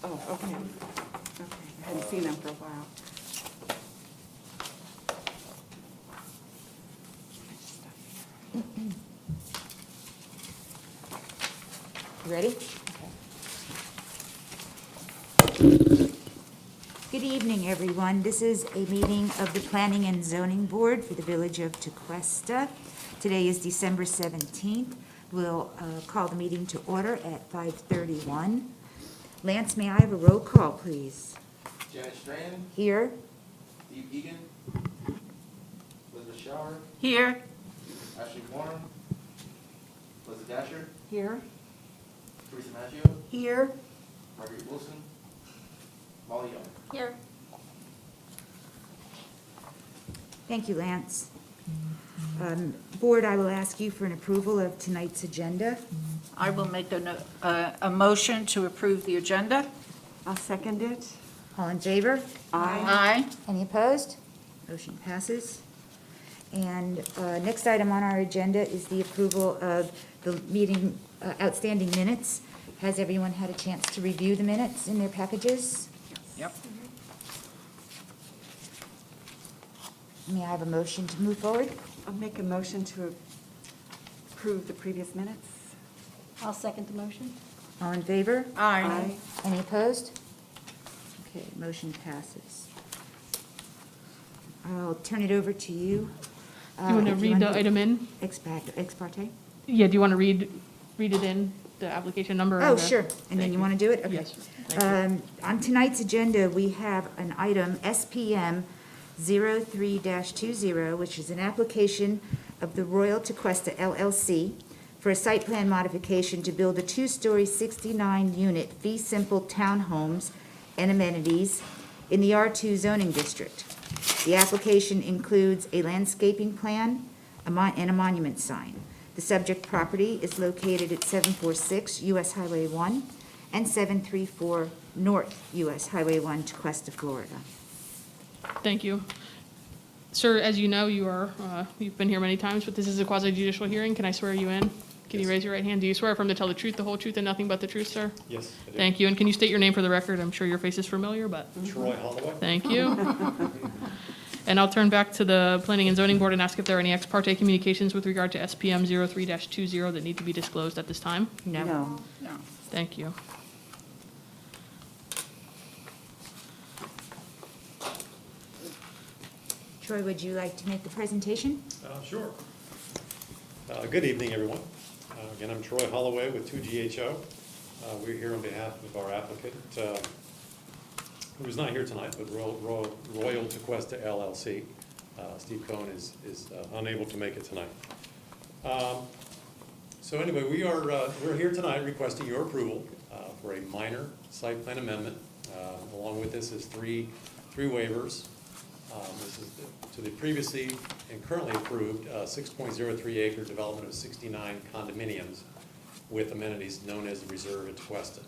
Oh, okay. Okay, I hadn't seen them for a while. You ready? Good evening, everyone. This is a meeting of the Planning and Zoning Board for the Village of Tequesta. Today is December 17th. We'll call the meeting to order at 5:31. Lance, may I have a roll call, please? Janet Strand, Here. Steve Egan, Elizabeth Shower, Here. Ashley Warren, Elizabeth Dasher, Here. Teresa Maggio, Here. Margaret Wilson, Molly Young. Here. Thank you, Lance. Board, I will ask you for an approval of tonight's agenda. I will make a motion to approve the agenda. I'll second it. All in favor? Aye. Any opposed? Motion passes. And next item on our agenda is the approval of the meeting outstanding minutes. Has everyone had a chance to review the minutes in their packages? Yep. May I have a motion to move forward? I'll make a motion to approve the previous minutes. I'll second the motion. All in favor? Aye. Any opposed? Okay, motion passes. I'll turn it over to you. Do you want to If read the item in? Ex parte? Yeah, do you want to read it in, the application number? Oh, and the- sure. And then Thank you want to do it? Okay. Yes, thank you. On tonight's agenda, we have an item, SPM 03-20, which is an application of the Royal Tequesta LLC for a site plan modification to build a two-story 69-unit fee simple townhomes and amenities in the R2 zoning district. The application includes a landscaping plan and a monument sign. The subject property is located at 746 US Highway 1 and 734 North US Highway 1, Tequesta, Florida. Thank you. Sir, as you know, you've been here many times, but this is a quasi judicial hearing. Can I swear you in? Can you raise your right hand? Do you swear affirm to tell the truth, the whole truth, and nothing but the truth, sir? Yes, I do. Thank you. And can you state your name for the record? I'm sure your face is familiar, but Troy Holloway. thank you. And I'll turn back to the Planning and Zoning Board and ask if there are any ex parte communications with regard to SPM 03-20 that need to be disclosed at this time. No. No. Thank you. Troy, would you like to make the presentation? Sure. Good evening, everyone. Again, I'm Troy Holloway with 2GHO. We're here on behalf of our applicant, who's not here tonight, but Royal Tequesta LLC. Steve Cohen is unable to make it tonight. So anyway, we're here tonight requesting your approval for a minor site plan amendment. Along with this is three waivers. This is to the previously and currently approved 6.03 acre development of 69 condominiums with amenities known as the Reserve at Tequesta.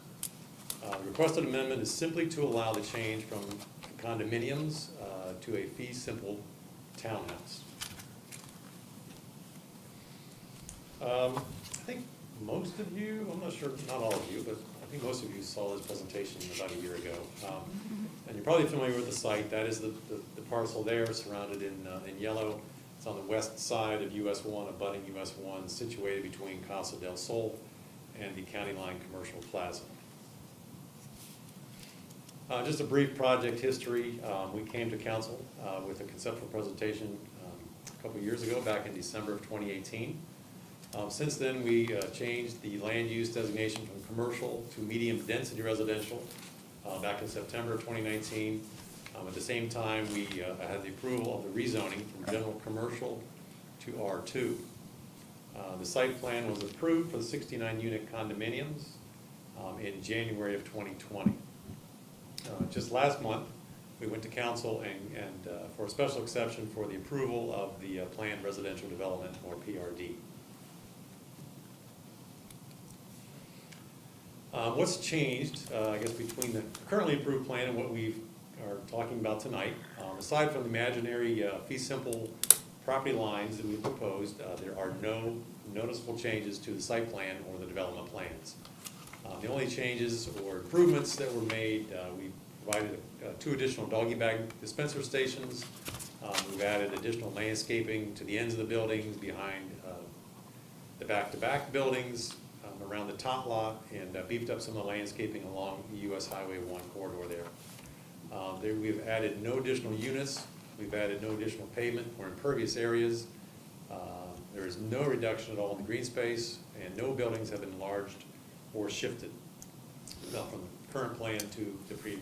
The requested amendment is simply to allow the change from condominiums to a fee simple townhouse. I think most of you, I'm not sure, not all of you, but I think most of you saw this presentation about a year ago. And you're probably familiar with the site. That is the parcel there, surrounded in yellow. It's on the west side of US 1, abutting US 1, situated between Casa del Sol and the County Line Commercial Plaza. Just a brief project history. We came to council with a conceptual presentation a couple years ago, back in December of 2018. Since then, we changed the land use designation from commercial to medium density residential back in September of 2019. At the same time, we had the approval of the rezoning from general commercial to R2. The site plan was approved for the 69 unit condominiums in January of 2020. Just last month, we went to council and for a special exception for the approval of the planned residential development, or PRD. What's changed, I guess, between the currently approved plan and what we are talking about tonight, aside from the imaginary fee simple property lines that we proposed, there are no noticeable changes to the site plan or the development plans. The only changes or improvements that were made, we provided 2 additional doggy bag dispenser stations. We've added additional landscaping to the ends of the buildings, behind the back-to-back buildings, around the top lot, and beefed up some of the landscaping along US Highway 1 corridor there. We've added no additional units. We've added no additional pavement or impervious areas. There is no reduction at all in the green space, and no buildings have been enlarged or shifted. Now, from the current plan to the from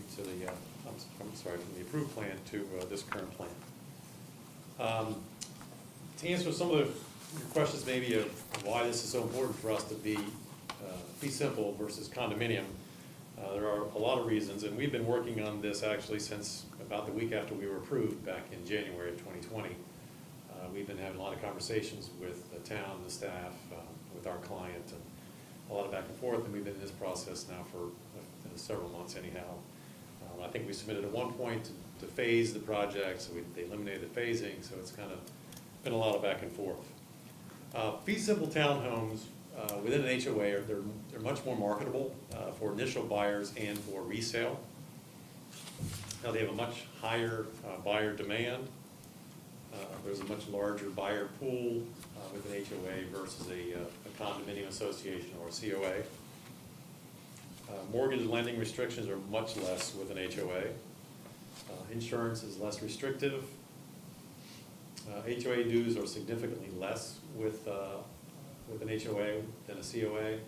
the approved plan to this current plan. To answer some of your questions maybe of why this is so important for us to be fee simple versus condominium, there are a lot of reasons, and we've been working on this actually since about the week after we were approved back in January of 2020. We've been having a lot of conversations with the town, the staff, with our client, and a lot of back and forth, and we've been in this process now for several months anyhow. I think we submitted at one point to phase the project, so they eliminated the phasing, so it's kind of been a lot of back and forth. Fee simple townhomes within an HOA, they're much more marketable for initial buyers and for resale. Now, they have a much higher buyer demand. There's a much larger buyer pool with an HOA versus a condominium association or a COA. Mortgage lending restrictions are much less with an HOA. Insurance is less restrictive. HOA dues are significantly less with an HOA than a COA.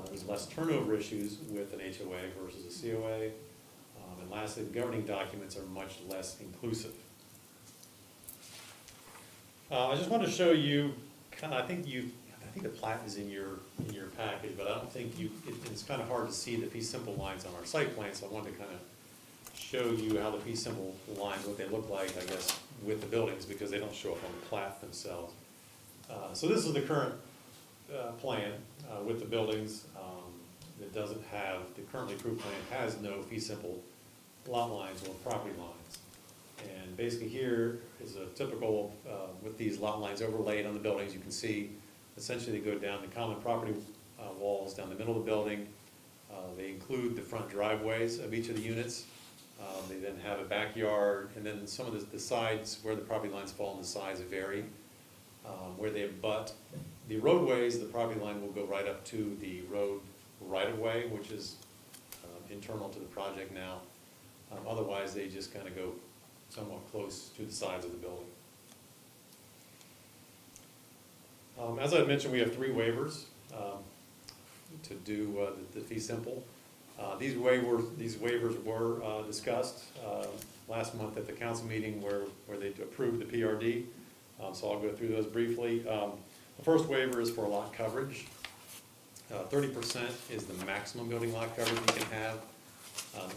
There's less turnover issues with an HOA versus a COA. And lastly, the governing documents are much less inclusive. I just want to show you, I think the plat is in your package, but I don't think it's kind of hard to see the fee simple lines on our site plan, so I wanted to kind of show you how the fee simple lines, what they look like, I guess, with the buildings, because they don't show up on the plat themselves. So this is the current plan with the buildings. It doesn't have, the currently approved plan has no fee simple lot lines or property lines. And basically here is a typical, with these lot lines overlaid on the buildings, you can see essentially they go down the common property walls down the middle of the building. They include the front driveways of each of the units. They then have a backyard, and then some of the sides where the property lines fall on the sides vary. Where they abut the roadways, the property line will go right up to the road right-of-way, which is internal to the project now. Otherwise, they just kind of go somewhat close to the sides of the building. As I mentioned, we have 3 waivers to do the fee simple. These waivers were discussed last month at the council meeting where they approved the PRD. So I'll go through those briefly. The first waiver is for lot coverage. 30% is the maximum building lot coverage you can have.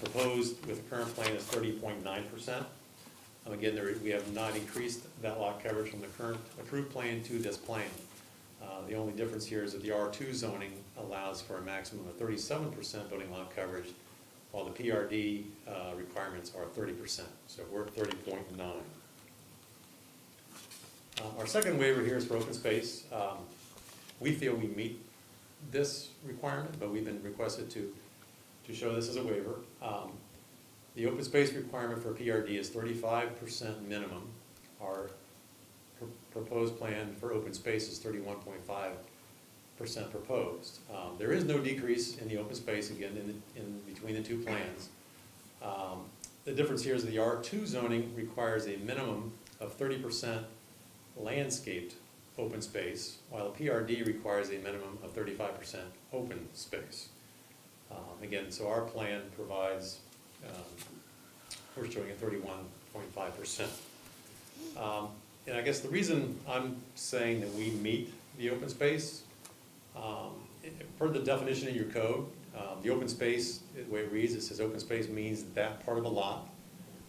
Proposed with the current plan is 30.9%. Again, we have not increased that lot coverage from the current approved plan to this plan. The only difference here is that the R2 zoning allows for a maximum of 37% building lot coverage, while the PRD requirements are 30%. So we're at 30.9. Our second waiver here is for open space. We feel we meet this requirement, but we've been requested to show this as a waiver. The open space requirement for PRD is 35% minimum. Our proposed plan for open space is 31.5% proposed. There is no decrease in the open space, again, in between the 2 plans. The difference here is the R2 zoning requires a minimum of 30% landscaped open space, while the PRD requires a minimum of 35% open space. Again, so our plan provides, we're showing at 31.5%. And I guess the reason I'm saying that we meet the open space, per the definition in your code, the open space, the way it reads, it says open space means that part of a lot,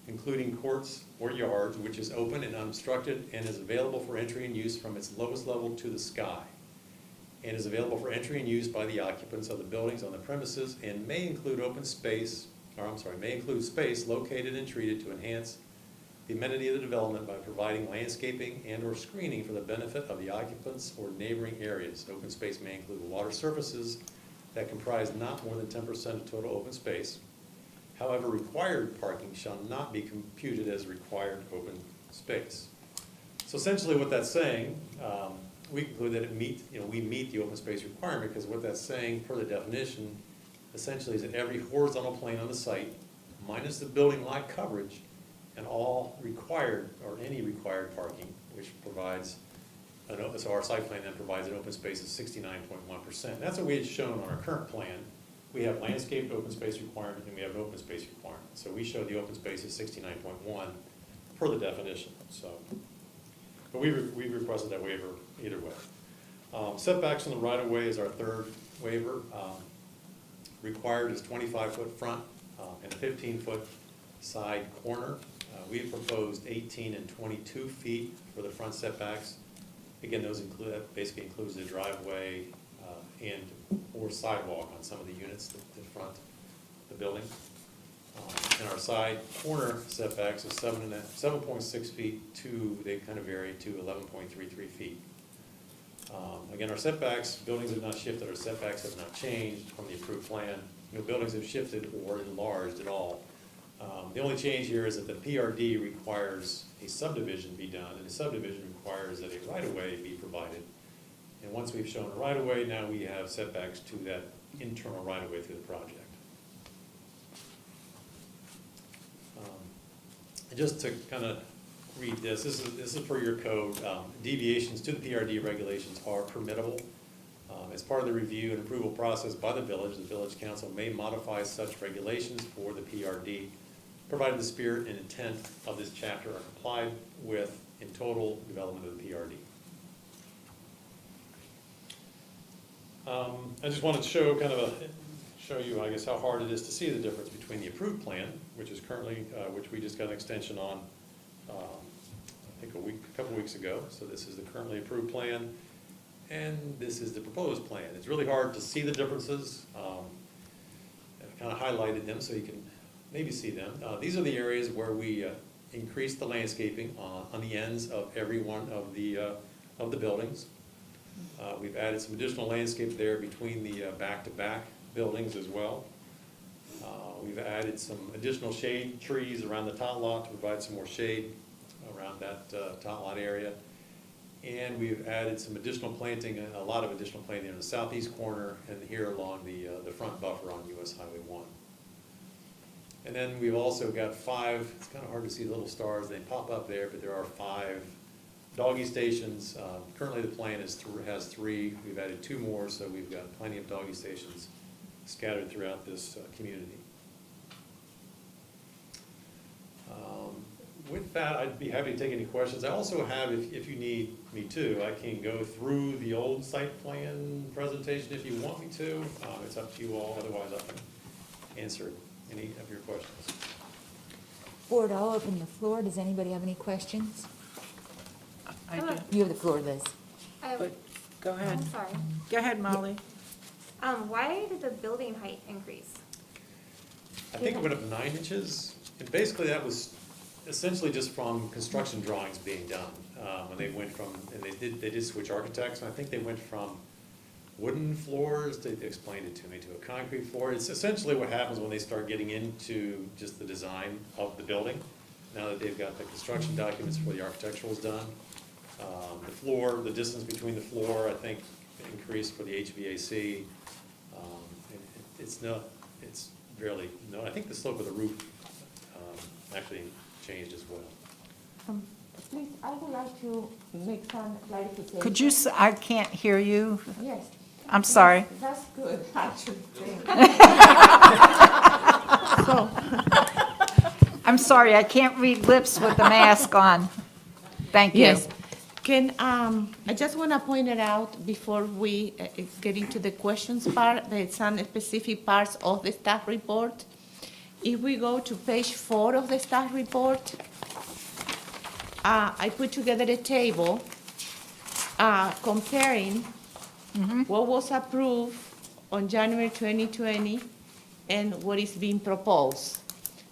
including courts or yards, which is open and unobstructed and is available for entry and use from its lowest level to the sky, and is available for entry and use by the occupants of the buildings on the premises, and may include space located and treated to enhance the amenity of the development by providing landscaping and or screening for the benefit of the occupants or neighboring areas. Open space may include water surfaces, that comprise not more than 10% of total open space. However, required parking shall not be computed as required open space. So essentially what that's saying, we conclude that we meet the open space requirement, because what that's saying per the definition essentially is that every horizontal plane on the site, minus the building lot coverage, and all required, or any required parking, which provides, so our site plan then provides an open space of 69.1%. That's what we had shown on our current plan. We have landscaped open space requirement and we have an open space requirement. So we show the open space is 69.1 per the definition, so. But we requested that waiver either way. Setbacks on the right-of-way is our third waiver. Required is 25-foot front and a 15-foot side corner. We have proposed 18 and 22 feet for the front setbacks. Again, that basically includes the driveway and or sidewalk on some of the units that front the building. And our side corner setbacks is 7.6 feet to, they kind of vary to 11.33 feet. Again, our setbacks, buildings have not shifted, our setbacks have not changed from the approved plan. Buildings have shifted or enlarged at all. The only change here is that the PRD requires a subdivision be done, and the subdivision requires that a right-of-way be provided. And once we've shown a right-of-way, now we have setbacks to that internal right-of-way through the project. And just to kind of read this is per your code. Deviations to the PRD regulations are permittable. As part of the review and approval process by the village council may modify such regulations for the PRD, provided the spirit and intent of this chapter are complied with in total development of the PRD. I just wanted to show you, I guess, how hard it is to see the difference between the approved plan, which is currently, which we just got an extension on, I think a couple weeks ago. So this is the currently approved plan, and this is the proposed plan. It's really hard to see the differences. I've kind of highlighted them so you can maybe see them. These are the areas where we increased the landscaping on the ends of every one of the buildings. We've added some additional landscape there between the back-to-back buildings as well. We've added some additional shade trees around the tot lot to provide some more shade around that tot lot area. And we've added some additional planting, a lot of additional planting in the southeast corner and here along the front buffer on US Highway 1. And then we've also got 5, it's kind of hard to see the little stars, they pop up there, but there are 5 doggy stations. Currently the plan has 3. We've added 2 more, so we've got plenty of doggy stations scattered throughout this community. With that, I'd be happy to take any questions. I also have, if you need me to, I can go through the old site plan presentation if you want me to. It's up to you all, otherwise I can answer any of your questions. Board, I'll open the floor. Does anybody have any questions? I do. You have the floor, Liz. But go ahead. I'm sorry. Go ahead, Molly. Why did the building height increase? I think it went up 9 inches, and basically that was essentially just from construction drawings being done. When they went from, and they did switch architects, and I think they went from wooden floors, they explained it to me, to a concrete floor. It's essentially what happens when they start getting into just the design of the building. Now that they've got the construction documents for the architectural is done. The floor, the distance between the floor, I think increased for the HVAC. It's really, no, I think the slope of the roof actually changed as well. Please, I would like to make some clarification. Could you, I can't hear you. Yes. I'm sorry. That's good, actually. I'm sorry, I can't read lips with the mask on. Thank you. Yes. I just want to point it out before we get into the questions part, there's some specific parts of the staff report. If we go to page 4 of the staff report, I put together a table comparing what was approved on January 2020 and what is being proposed.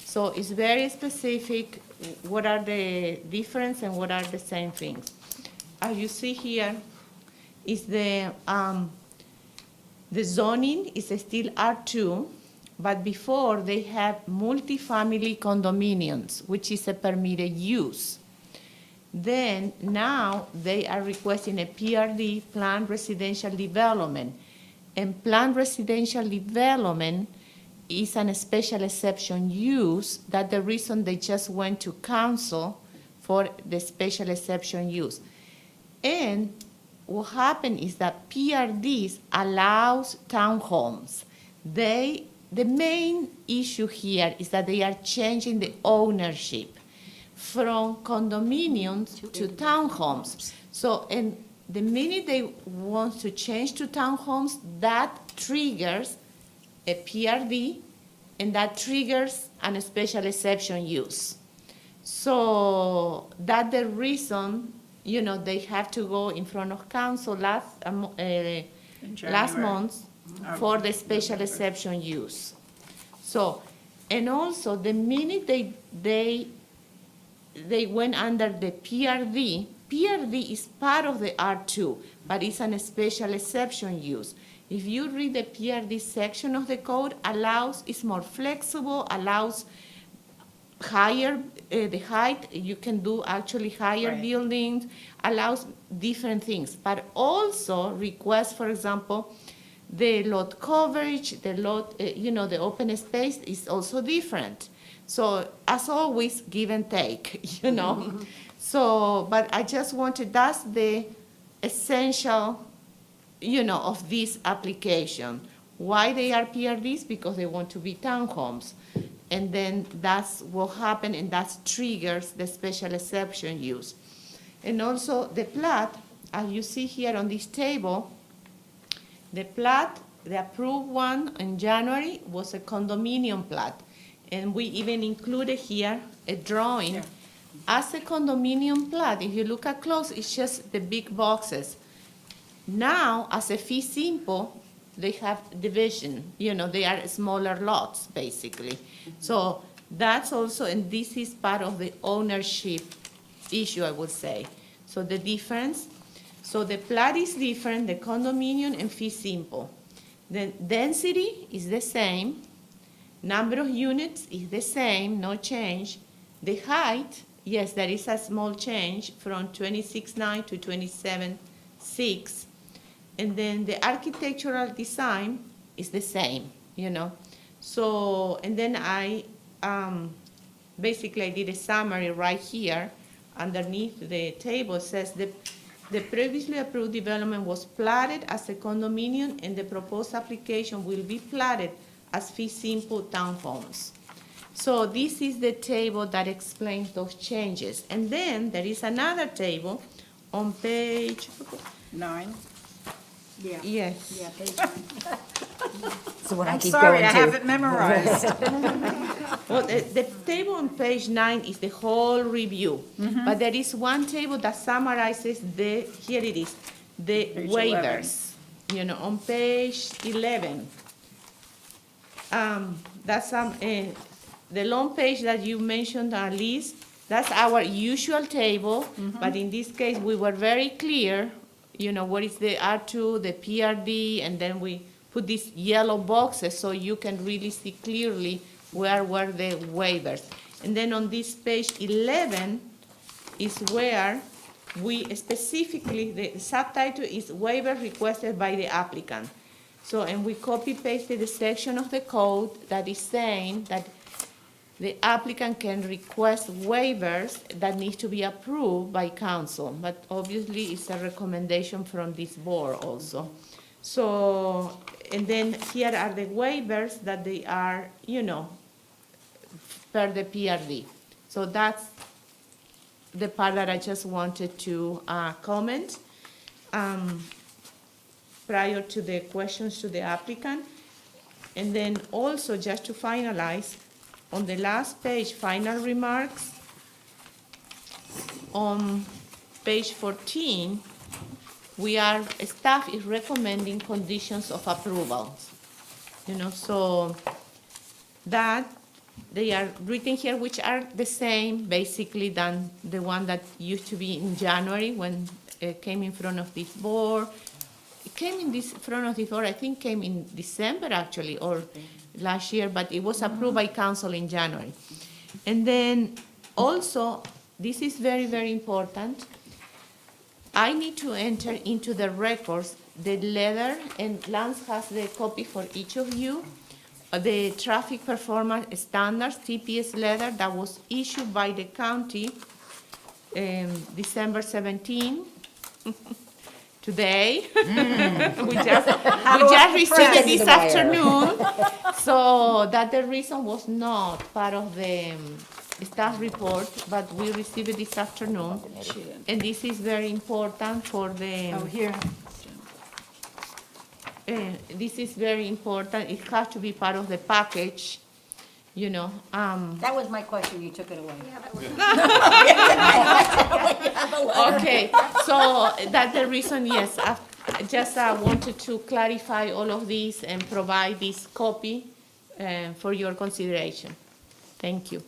So it's very specific what are the difference and what are the same things. As you see here is the The zoning is still R2, but before they have multifamily condominiums, which is a permitted use. Then now they are requesting a PRD, planned residential development. And planned residential development is an special exception use. That's the reason they just went to council for the special exception use. And what happened is that PRDs allows townhomes. The main issue here is that they are changing the ownership from condominiums to townhomes. So, and the minute they want to change to townhomes, that triggers a PRD, and that triggers a special exception use. So that's the reason, you know, they have to go in front of council last month for the special exception use. So, and also the minute they went under the PRD, PRD is part of the R2, but it's a special exception use. If you read the PRD section of the code, it's more flexible, allows higher, the height, you can do actually higher buildings, allows different things, but also requests, for example, the lot coverage, the lot, the open space is also different. So as always, give and take, you know. So, but I just wanted, that's the essential, of this application. Why they are PRDs? Because they want to be townhomes. And then that's what happened, and that triggers the special exception use. And also the plat, as you see here on this table, the plat, the approved one in January was a condominium plat. And we even included here a drawing. As a condominium plat, if you look at close, it's just the big boxes. Now, as a fee simple, they have division. They are smaller lots, basically. So that's also, and this is part of the ownership issue, I would say. So the difference, so the plat is different, the condominium and fee simple. The density is the same. Number of units is the same, no change. The height, yes, there is a small change from 26.9 to 27.6. And then the architectural design is the same, So, and then I did a summary right here. Underneath the table it says the previously approved development was platted as a condominium, and the proposed application will be platted as fee simple townhomes. So this is the table that explains those changes. And then there is another table on page 9. Yeah. Yes. Yeah, page 9. So when I I'm keep sorry, going I to. have it memorized. Well, the table on page 9 is the whole review, but there is one table that summarizes here it is, the Page waivers. On page 11. That's the long page that you mentioned, Liz. That's our usual table, but in this case we were very clear. What is the R2, the PRD, and then we put these yellow boxes so you can really see clearly where were the waivers. And then on this page 11 is where we specifically, the subtitle is waiver requested by the applicant. So, and we copy pasted the section of the code that is saying that the applicant can request waivers that need to be approved by council, but obviously it's a recommendation from this board also. So, and then here are the waivers that they are, per the PRD. So that's the part that I just wanted to comment prior to the questions to the applicant. And then also, just to finalize, on the last page, final remarks, on page 14, staff is recommending conditions of approval. So that they are written here, which are the same basically than the one that used to be in January when it came in front of this board. it came in this front of the board, I think came in December actually, or last year, but it was approved by council in January. And then also, this is very, very important. I need to enter into the records the letter, and Lance has the copy for each of you, the traffic performance standards, TPS letter that was issued by the county December 17, today. We just received it this afternoon. So that the reason was not part of the staff report, but we received it this afternoon. And this is very important for the. Oh, here. This is very important. It has to be part of the package, you know. That was my question, you took it away. Okay, so that's the reason, yes, I just wanted to clarify all of this and provide this copy for your consideration. Thank you.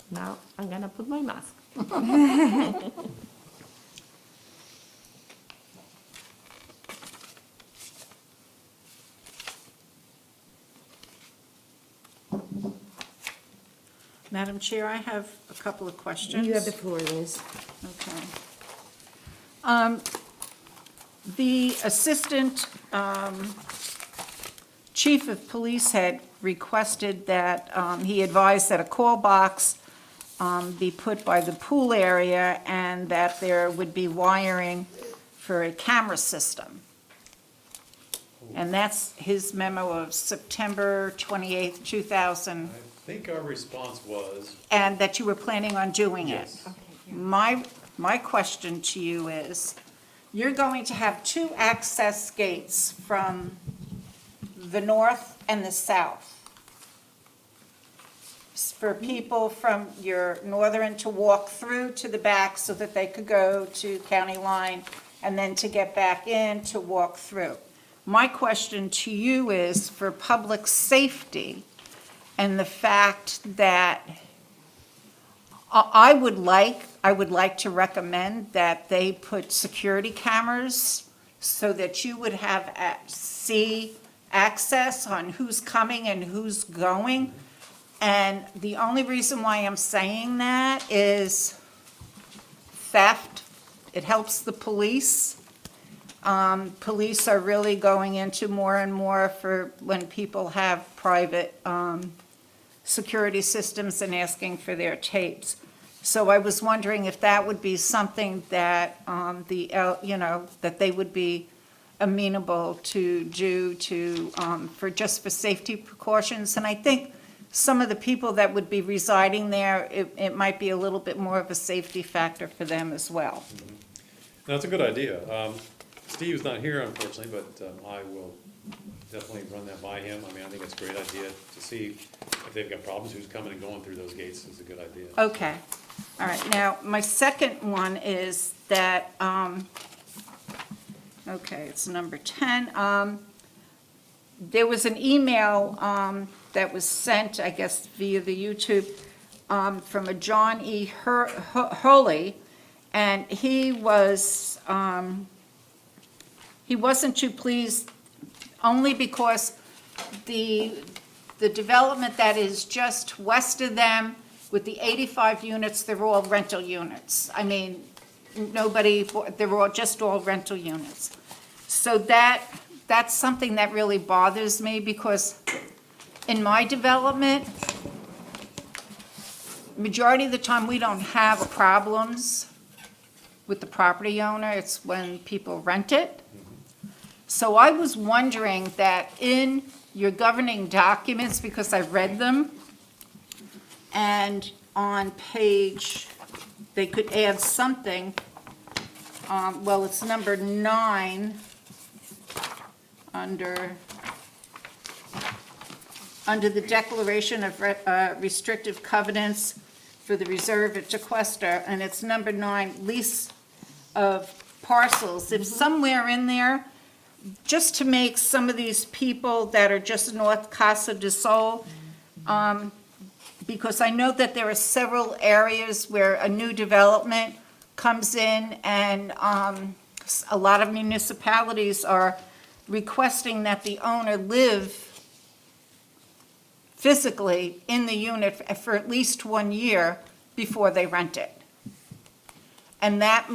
Now, I'm gonna put my mask. Madam Chair, I have a couple of questions. You have the floor, Liz. Okay. The assistant chief of police had requested that, he advised that a call box be put by the pool area and that there would be wiring for a camera system. And that's his memo of September 28th, 2000. I think our response was, And that you were planning on doing it. yes. My question to you is, you're going to have two access gates from the north and the south. For people from your northern to walk through to the back so that they could go to county line and then to get back in to walk through. My question to you is for public safety and the fact that I would like to recommend that they put security cameras so that you would have see access on who's coming and who's going. And the only reason why I'm saying that is theft. It helps the police. Police are really going into more and more for when people have private security systems and asking for their tapes. So I was wondering if that would be something that that they would be amenable to do for safety precautions. And I think some of the people that would be residing there, it might be a little bit more of a safety factor for them as well. That's a good idea. Steve's not here unfortunately, but I will definitely run that by him. I mean, I think it's a great idea to see if they've got problems, who's coming and going through those gates is a good idea. Okay. All right. Now, my second one is that, okay, it's number 10. There was an email that was sent, I guess, via the YouTube from a John E. Hurley, and he wasn't too pleased only because the development that is just west of them with the 85 units, they're all rental units. I mean, they're all rental units. So that's something that really bothers me because in my development, majority of the time we don't have problems with the property owner. It's when people rent it. So I was wondering that in your governing documents, because I read them, and on page, they could add something, well, it's number 9, under the declaration of restrictive covenants for the reserve at Tequesta, and it's number 9, lease of parcels. If somewhere in there, just to make some of these people that are just north Casa de Sol, because I know that there are several areas where a new development comes in and a lot of municipalities are requesting that the owner live physically in the unit for at least 1 year before they rent it. And that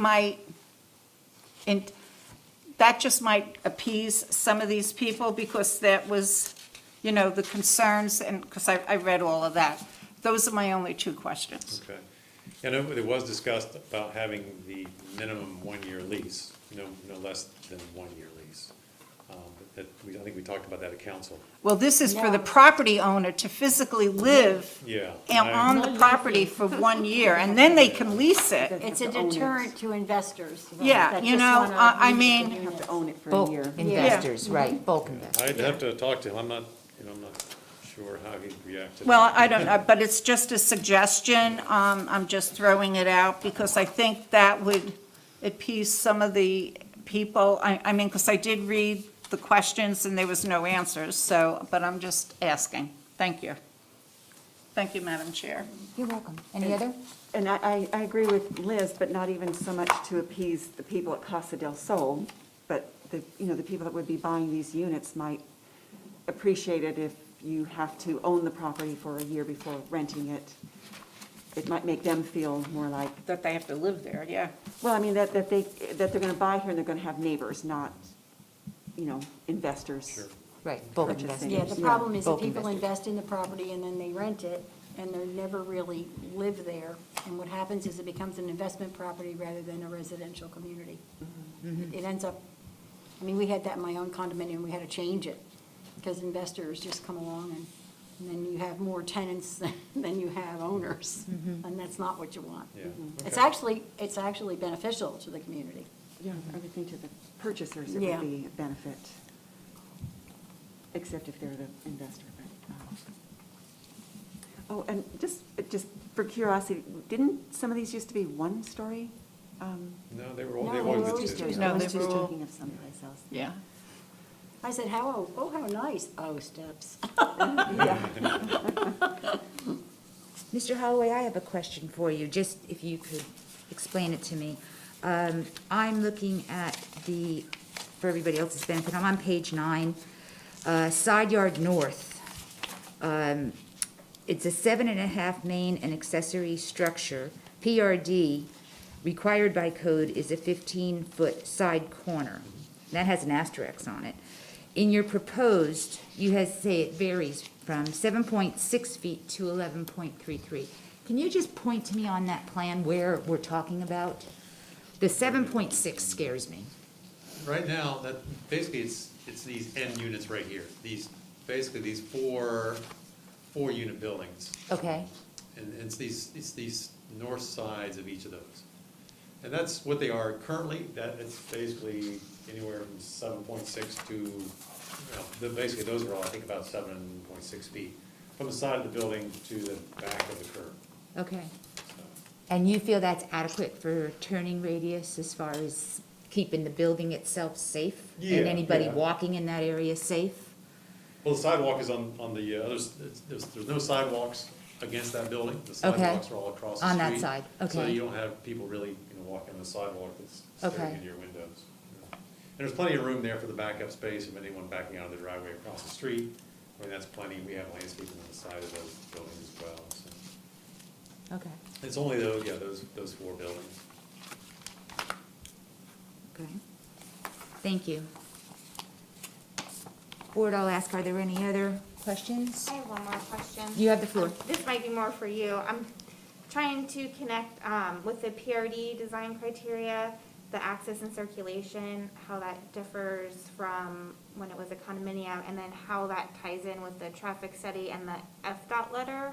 just might appease some of these people, because that was, the concerns, and because I read all of that. Those are my only 2 questions. Okay. And it was discussed about having the minimum 1-year lease, no less than 1-year lease. I think we talked about that at council. Well, this is for the property owner to physically live Yeah. on the property for 1 year, and then they can lease it. It's a deterrent to investors. Yeah, that you just know, wanna I use the mean- unit. Have to own it for a Bulk year. investors, right, bulk investors. I'd have to talk to him. I'm not sure how he'd react to that. Well, I don't know, but it's just a suggestion. I'm just throwing it out because I think that would appease some of the people. I mean, because I did read the questions and there was no answers, but I'm just asking. Thank you. Thank you, Madam Chair. You're welcome. Any other? And I agree with Liz, but not even so much to appease the people at Casa del Sol, but the people that would be buying these units might appreciate it if you have to own the property for a year before renting it. It might make them feel more like, That they have to live there, yeah. well, I mean, that they're gonna buy here and they're gonna have neighbors, not, investors. Sure. Right, bulk Purchasing. investors. Yeah, the problem is that Bulk people investors. invest in the property and then they rent it, and they never really live there. And what happens is it becomes an investment property rather than a residential community. It ends up, we had that in my own condominium, we had to change it, because investors just come along and then you have more tenants than you have owners, and that's not what you want. Yeah. It's Okay. actually beneficial to the community. Yeah, I would think to the purchasers it Yeah. would be a benefit, except if they're the investor. Oh, and just for curiosity, didn't some of these used to be 1-story? No, they were No, they've they always were been always 2. two-story. No, I they was were just all- thinking of someplace else. Yeah. I said, how nice. Oh, steps. Mr. Holloway, I have a question for you, just if you could explain it to me. I'm looking at for everybody else's benefit, I'm on page 9, side yard north. It's a 7.5 main and accessory structure. PRD, required by code, is a 15-foot side corner. That has an asterisk on it. In your proposed, you say it varies from 7.6 feet to 11.33. Can you just point to me on that plan where we're talking about? The 7.6 scares me. Right now, basically it's these end units right here. These 4-unit buildings. Okay, And it's these north sides of each of those. And that's what they are currently. It's basically anywhere from 7.6 to, basically those are all, I think, about 7.6 feet from the side of the building to the back of the curb. okay. And you feel that's adequate for turning radius as far as keeping the building itself safe? Yeah, And anybody yeah. walking in that area safe? Well, the sidewalk is on the others, there's no sidewalks against that building. The Okay. sidewalks are all across the street. On that side, So okay. you don't have people really, walking on the sidewalk that's Okay. staring into your windows. And there's plenty of room there for the backup space of anyone backing out of the driveway across the street. That's plenty. We have landscaping on the side of those buildings as well, so. Okay, It's only those 4 buildings. okay. Thank you. Board, I'll ask, are there any other questions? I have one more question. You have the floor. This might be more for you. I'm trying to connect with the PRD design criteria, the access and circulation, how that differs from when it was a condominium, and then how that ties in with the traffic study and the FDOT letter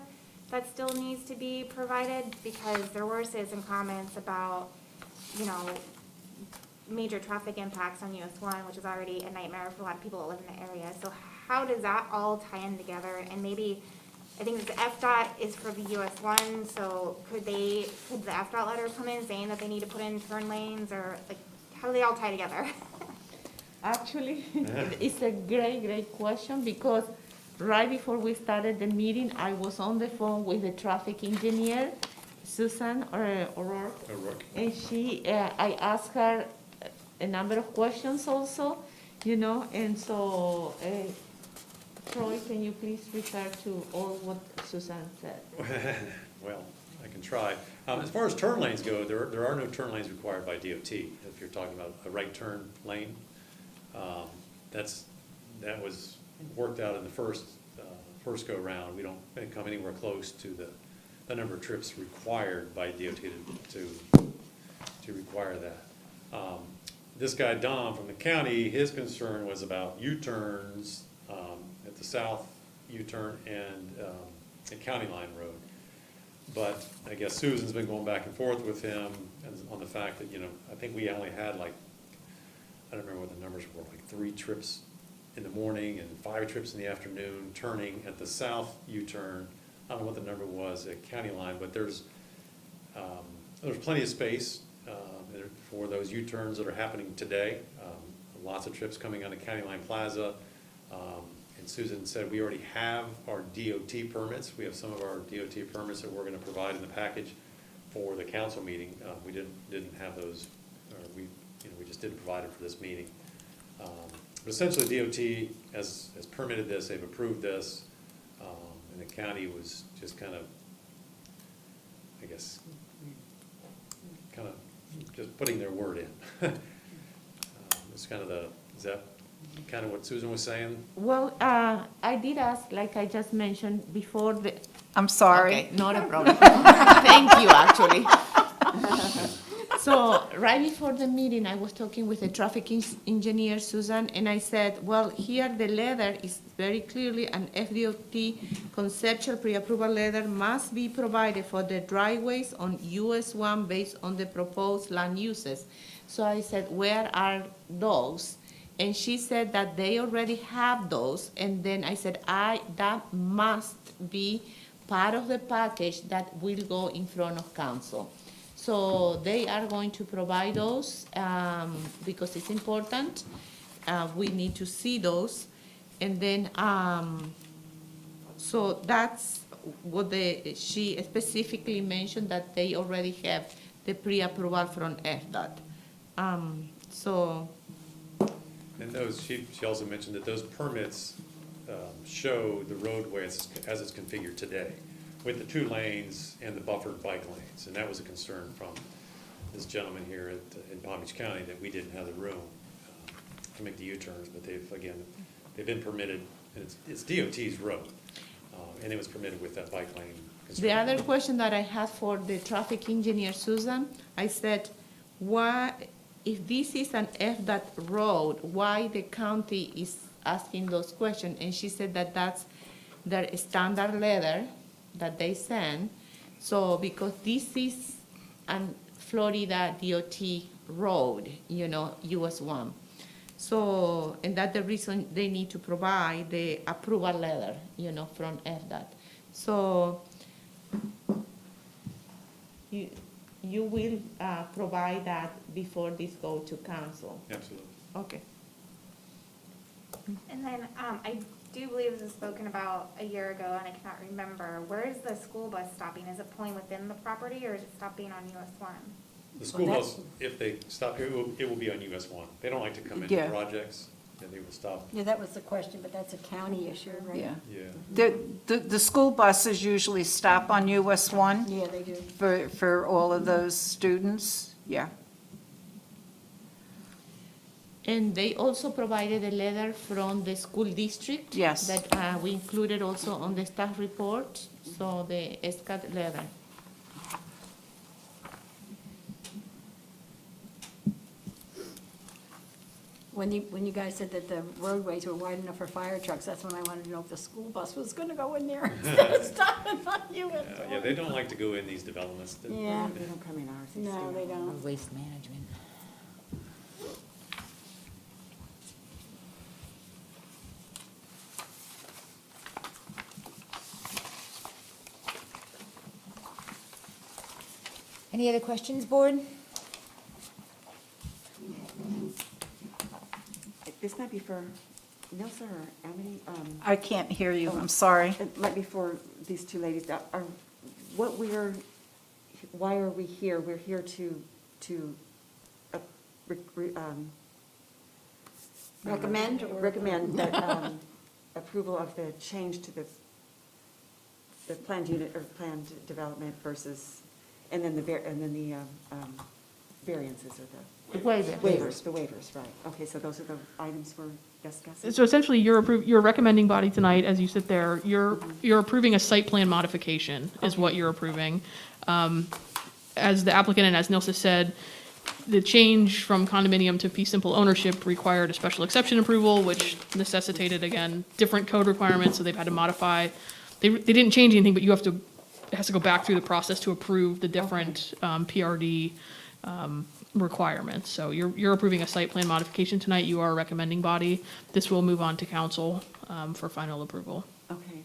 that still needs to be provided, because there were citizen comments about, major traffic impacts on US 1, which is already a nightmare for a lot of people that live in the area. So how does that all tie in together? And maybe, I think the FDOT is for the US 1, so could the FDOT letter come in saying that they need to put in turn lanes, or how do they all tie together? Actually, it's a great question, because right before we started the meeting, I was on the phone with the traffic engineer, Susan O'Rourke. O'Rourke. And I asked her a number of questions also, and so, Troy, can you please refer to all what Susan said? Well, I can try. As far as turn lanes go, there are no turn lanes required by DOT. If you're talking about a right turn lane, that was worked out in the first go-round. We don't come anywhere close to the number of trips required by DOT to require that. This guy, Dom, from the county, his concern was about U-turns at the south U-turn and at County Line Road. But I guess Susan's been going back and forth with him on the fact that, I think we only had I don't remember what the numbers were, 3 trips in the morning and 5 trips in the afternoon turning at the south U-turn. I don't know what the number was at County Line, but there's plenty of space for those U-turns that are happening today. Lots of trips coming onto County Line Plaza. And Susan said we already have our DOT permits. We have some of our DOT permits that we're going to provide in the package for the council meeting. We didn't have those, or we just didn't provide them for this meeting. But essentially, DOT has permitted this. They've approved this, and the county was just kind of, I guess, just putting their word in. It's kind of is that kind of what Susan was saying? Well, I did ask, like I just mentioned before, I'm sorry. Okay, not a problem. Thank you, actually. So right before the meeting, I was talking with the traffic engineer, Susan, and I said, well, here the letter is very clearly an FDOT conceptual pre-approval letter must be provided for the driveways on US 1 based on the proposed land uses. So I said, where are those? And she said that they already have those. And then I said, that must be part of the package that will go in front of council. So they are going to provide those because it's important. We need to see those. And then, so that's what she specifically mentioned, that they already have the pre-approval from FDOT. So. And those, she also mentioned that those permits show the roadway as it's configured today, with the 2 lanes and the buffered bike lanes. And that was a concern from this gentleman here in Palm Beach County, that we didn't have the room to make the U-turns, but they've been permitted, and it's DOT's road, and it was permitted with that bike lane. The other question that I had for the traffic engineer, Susan, I said, why, if this is an FDOT road, why the county is asking those questions? And she said that that's their standard letter that they send. So because this is a Florida DOT road, US 1. So, and that's the reason they need to provide the approval letter, from FDOT. So you will provide that before this go to council? Absolutely. Okay. And then I do believe this was spoken about a year ago, and I cannot remember. Where is the school bus stopping? Is it pulling within the property, or is it stopping on US 1? The school bus, if they stop here, it will be on US 1. They don't like to come into Yeah. projects, and they will stop. Yeah, that was the question, but that's a county issue, right? Yeah. Yeah. The school buses usually stop on US 1 Yeah, they do. for all of those students, yeah. And they also provided a letter from the school district. Yes. That we included also on the staff report, so the SCAT letter. When you guys said that the roadways were wide enough for fire trucks, that's when I wanted to know if the school bus was gonna go in there instead of stopping on you. Yeah, they don't like to go in these developments. Yeah. They don't come in ours. No, they don't. Waste management. Any other questions, board? This might be for Nelsa or Amity. I can't hear you, I'm sorry. It might be for these 2 ladies. Why are we here? We're here to Recommend or? recommend that approval of the change to the planned unit or planned development versus, and then the variances or The waiver. the waivers, right. Okay, so those are the items we're discussing? So essentially, you're recommending body tonight, as you sit there, you're approving a site plan modification is what you're approving. As the applicant and as Nilsa said, the change from condominium to fee simple ownership required a special exception approval, which necessitated, again, different code requirements, so they've had to modify. They didn't change anything, but it has to go back through the process to approve the different PRD requirements. So you're approving a site plan modification tonight, you are a recommending body. This will move on to council for final approval. Okay.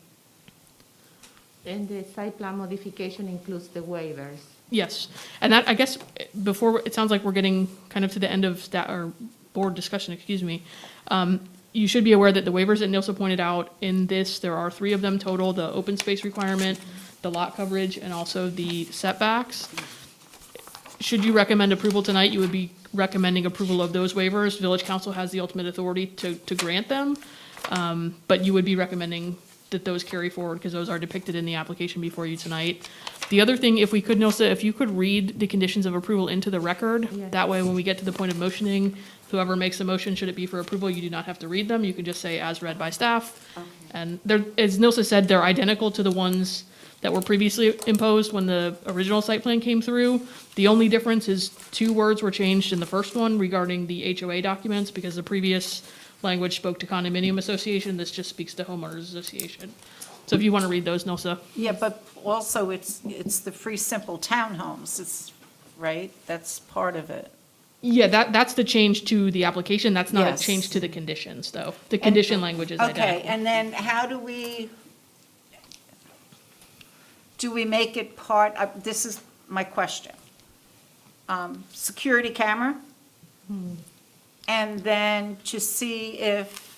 And the site plan modification includes the waivers. Yes, and that, I guess, before, it sounds like we're getting kind of to the end of or board discussion, excuse me. You should be aware that the waivers that Nilsa pointed out in this, there are 3 of them total, the open space requirement, the lot coverage, and also the setbacks. Should you recommend approval tonight, you would be recommending approval of those waivers. Village Council has the ultimate authority to grant them, but you would be recommending that those carry forward because those are depicted in the application before you tonight. The other thing, if we could, Nilsa, if you could read the conditions of approval into the record, Yes. that way when we get to the point of motioning, whoever makes the motion, should it be for approval, you do not have to read them. You can just say as read by staff. Okay. And they're, as Nilsa said, they're identical to the ones that were previously imposed when the original site plan came through. The only difference is 2 words were changed in the first one regarding the HOA documents because the previous language spoke to condominium association. This just speaks to homeowners association. So if you want to read those, Nilsa. Yeah, but also it's the free simple townhomes, it's, right? That's part of it. Yeah, that's the change to the application. That's not a Yes. change to the conditions, though. The condition language is Okay, identical. and then how do we make it part, this is my question. Security camera? And then to see if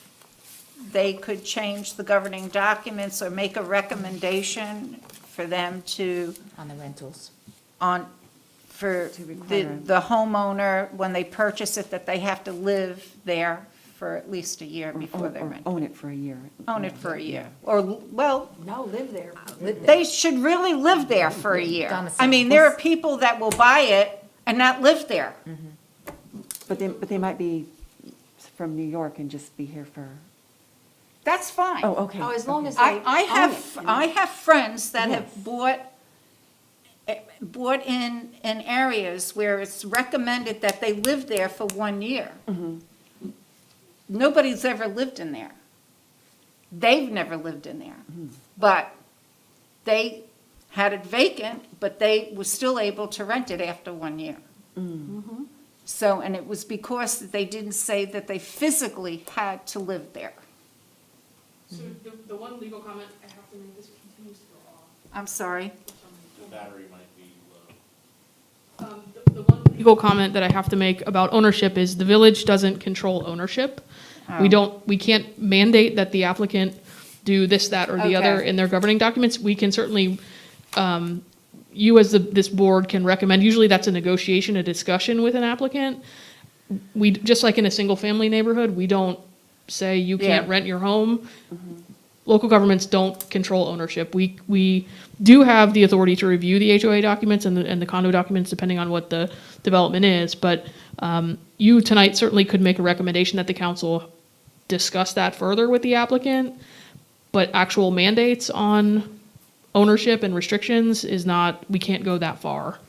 they could change the governing documents or make a recommendation for them to, On the rentals. for To require- the homeowner, when they purchase it, that they have to live there for at least a year before they Or rent. own it for a year. Own it for a year. Or, well, No, live there. they should really live there for a year. Domicile. I mean, there are people that will buy it and not live there. But they might be from New York and just be here for, That's fine. oh, okay. Oh, as long as they I own it, you know. I have friends that have Yes. bought in areas where it's recommended that they live there for 1 year. Nobody's ever lived in there. They've never lived in there. But they had it vacant, but they were still able to rent it after 1 year. So, and it was because they didn't say that they physically had to live there. So the one legal comment I have to make, this continues to go off. I'm sorry. The battery might be low. The one legal comment that I have to make about ownership is the village doesn't control ownership. We can't mandate that the applicant do this, that, or the other Okay. in their governing documents. We can certainly, you as this board can recommend, usually that's a negotiation, a discussion with an applicant. We, just like in a single-family neighborhood, we don't say you can't Yeah. rent your home. Local governments don't control ownership. We do have the authority to review the HOA documents and the condo documents, depending on what the development is, but you tonight certainly could make a recommendation that the council discuss that further with the applicant, but actual mandates on ownership and restrictions is not, we can't go that far.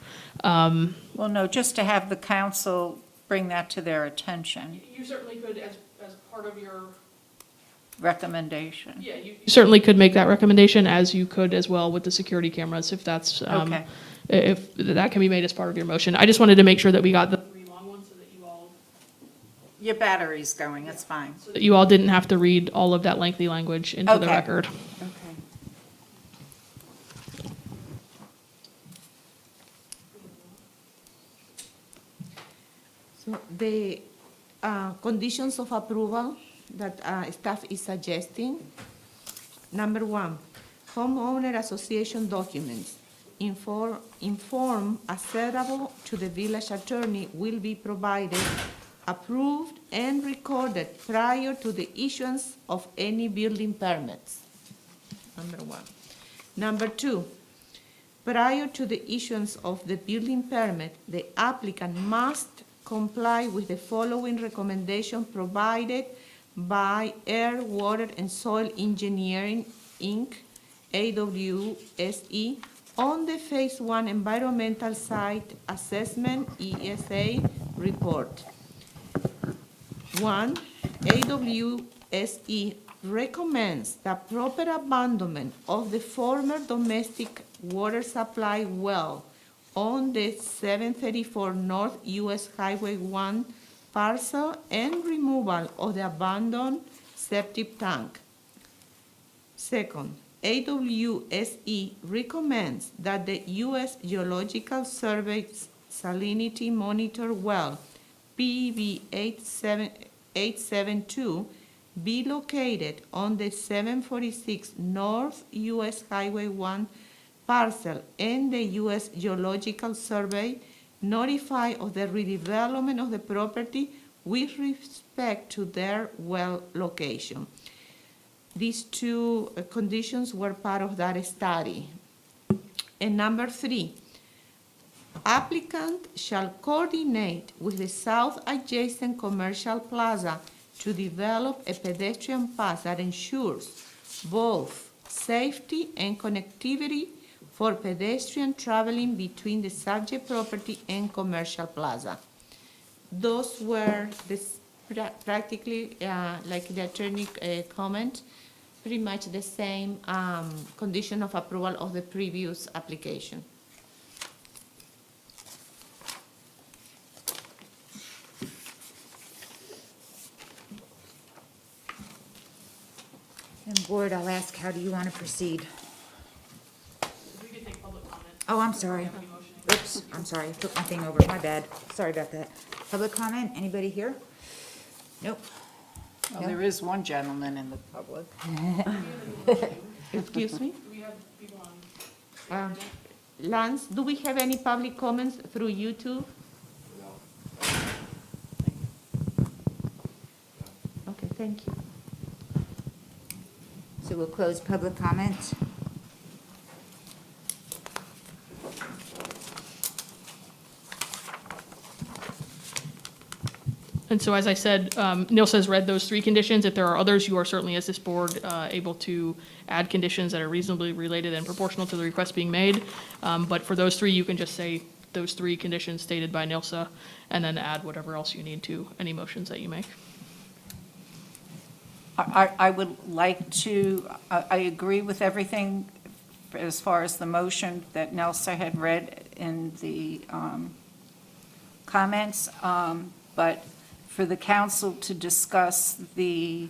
Well, no, just to have the council bring that to their attention, You certainly could, as part of your... recommendation. Yeah, you certainly could make that recommendation, as you could as well with the security cameras, if that's, Okay. if that can be made as part of your motion. I just wanted to make sure that we got the 3 long ones so that Your battery's going, it's fine. you all didn't have to read all of that lengthy language into the Okay. record. Okay. So the conditions of approval that staff is suggesting, number 1, homeowner association documents. inform acceptable to the village attorney will be provided, approved, and recorded prior to the issuance of any building permits. Number one. Number two, prior to the issuance of the building permit, the applicant must comply with the following recommendation provided by Air, Water, and Soil Engineering, Inc., AWSE, on the Phase 1 Environmental Site Assessment, ESA, report. 1. AWSE recommends the proper abandonment of the former domestic water supply well on the 734 North US Highway 1 parcel and removal of the abandoned septic tank. Second, AWSE recommends that the U.S. Geological Survey's salinity monitor well, PEB 872, be located on the 746 North U.S. Highway 1 parcel, and the U.S. Geological Survey notify of the redevelopment of the property with respect to their well location. These two conditions were part of that study. And number 3, applicant shall coordinate with the south adjacent commercial plaza to develop a pedestrian path that ensures both safety and connectivity for pedestrian traveling between the subject property and commercial plaza. Those were practically, like the attorney comment, pretty much the same condition of approval of the previous application. And board, I'll ask, how do you want to proceed? We could take public comment. Oh, I'm sorry. Have any motion? Oops, I'm sorry, I flipped my thing over, my bad. Sorry about that. Public comment, anybody here? Nope. Well, there is one gentleman in the public. Excuse me? Do we have people on? Lance, do we have any public comments through YouTube? Okay, thank you. So we'll close public comment. And so, as I said, Nilsa has read those 3 conditions. If there are others, you are certainly, as this board, able to add conditions that are reasonably related and proportional to the request being made. But for those 3, you can just say those 3 conditions stated by Nilsa, and then add whatever else you need to any motions that you make. I would like to, I agree with everything as far as the motion that Nelsa had read in the comments, but for the council to discuss the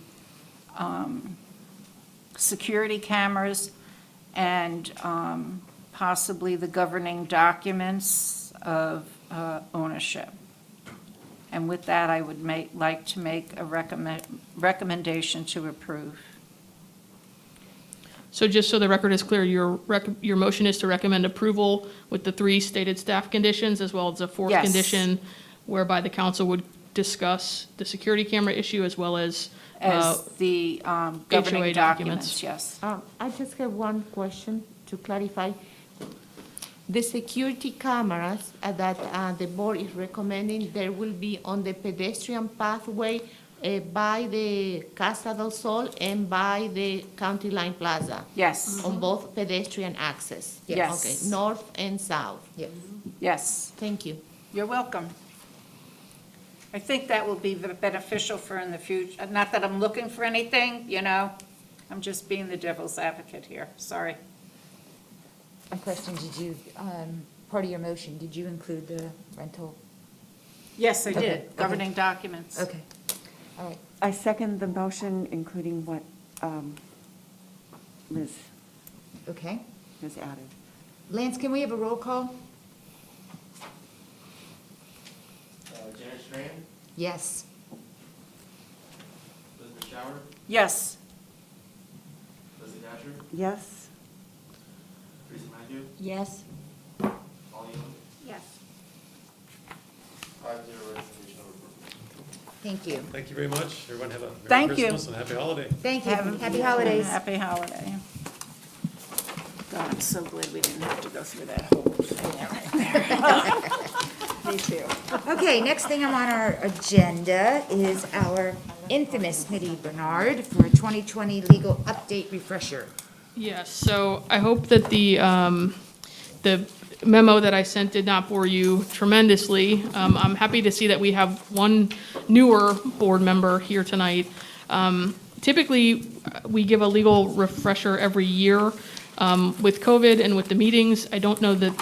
security cameras and possibly the governing documents of ownership. And with that, I would like to make a recommendation to approve. So just so the record is clear, your motion is to recommend approval with the 3 stated staff conditions, as well as a 4th Yes. condition whereby the council would discuss the security camera issue as well as The HOA governing documents. documents, yes. I just have one question to clarify. The security cameras that the board is recommending, there will be on the pedestrian pathway by the Casa del Sol and by the County Line Plaza, Yes, on both pedestrian access? Yes. Okay, north and south. Yes. yes. Thank you. You're welcome. I think that will be beneficial for in the future. Not that I'm looking for anything, you know, I'm just being the devil's advocate here, sorry. A question, did you, part of your motion, did you include the rental? Yes, I Okay, did, okay. governing documents. Okay, all right. I second the motion, including what Liz Okay. has added. Lance, can we have a roll call? Janet Strand, Yes. Elizabeth Shower, Yes, Leslie Dasher, Yes? Teresa McIntyre, you. Yes. All you. Yes. 5-0 resolution approved. Thank you. Thank you very much. Everyone have a Thank Merry you. Christmas and Happy Holiday. Thank you. Happy holidays. Happy holiday. God, I'm so glad we didn't have to go through that whole thing right there. Me too. Okay, next thing on our agenda is our infamous Mitty Bernard for a 2020 legal update refresher. Yes, so I hope that the memo that I sent did not bore you tremendously. I'm happy to see that we have one newer board member here tonight. Typically, we give a legal refresher every year. With COVID and with the meetings, I don't know that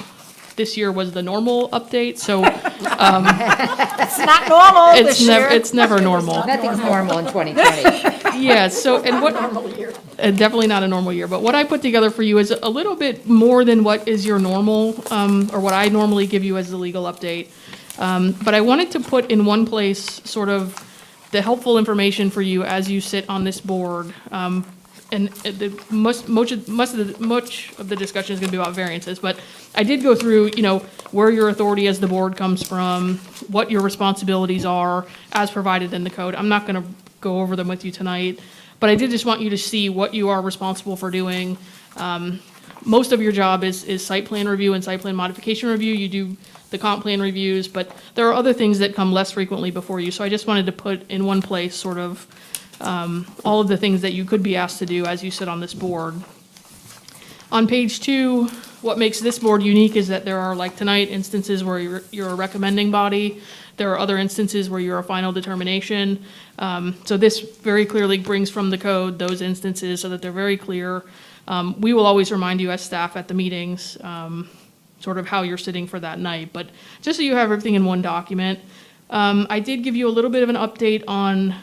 this year was the normal update, so It's not normal this year. it's never normal. Nothing's normal in 2020. Yeah, so, and what, definitely not a normal year, but what I put together for you is a little bit more than what is your normal, or what I normally give you as the legal update. But I wanted to put in one place sort of the helpful information for you as you sit on this board. And much of the discussion is going to be about variances, but I did go through, where your authority as the board comes from, what your responsibilities are as provided in the code. I'm not going to go over them with you tonight, but I did just want you to see what you are responsible for doing. Most of your job is site plan review and site plan modification review. You do the comp plan reviews, but there are other things that come less frequently before you. So I just wanted to put in one place sort of all of the things that you could be asked to do as you sit on this board. On page 2, what makes this board unique is that there are, like tonight, instances where you're a recommending body. There are other instances where you're a final determination. So this very clearly brings from the code those instances so that they're very clear. We will always remind you as staff at the meetings sort of how you're sitting for that night. But just so you have everything in one document, I did give you a little bit of an update on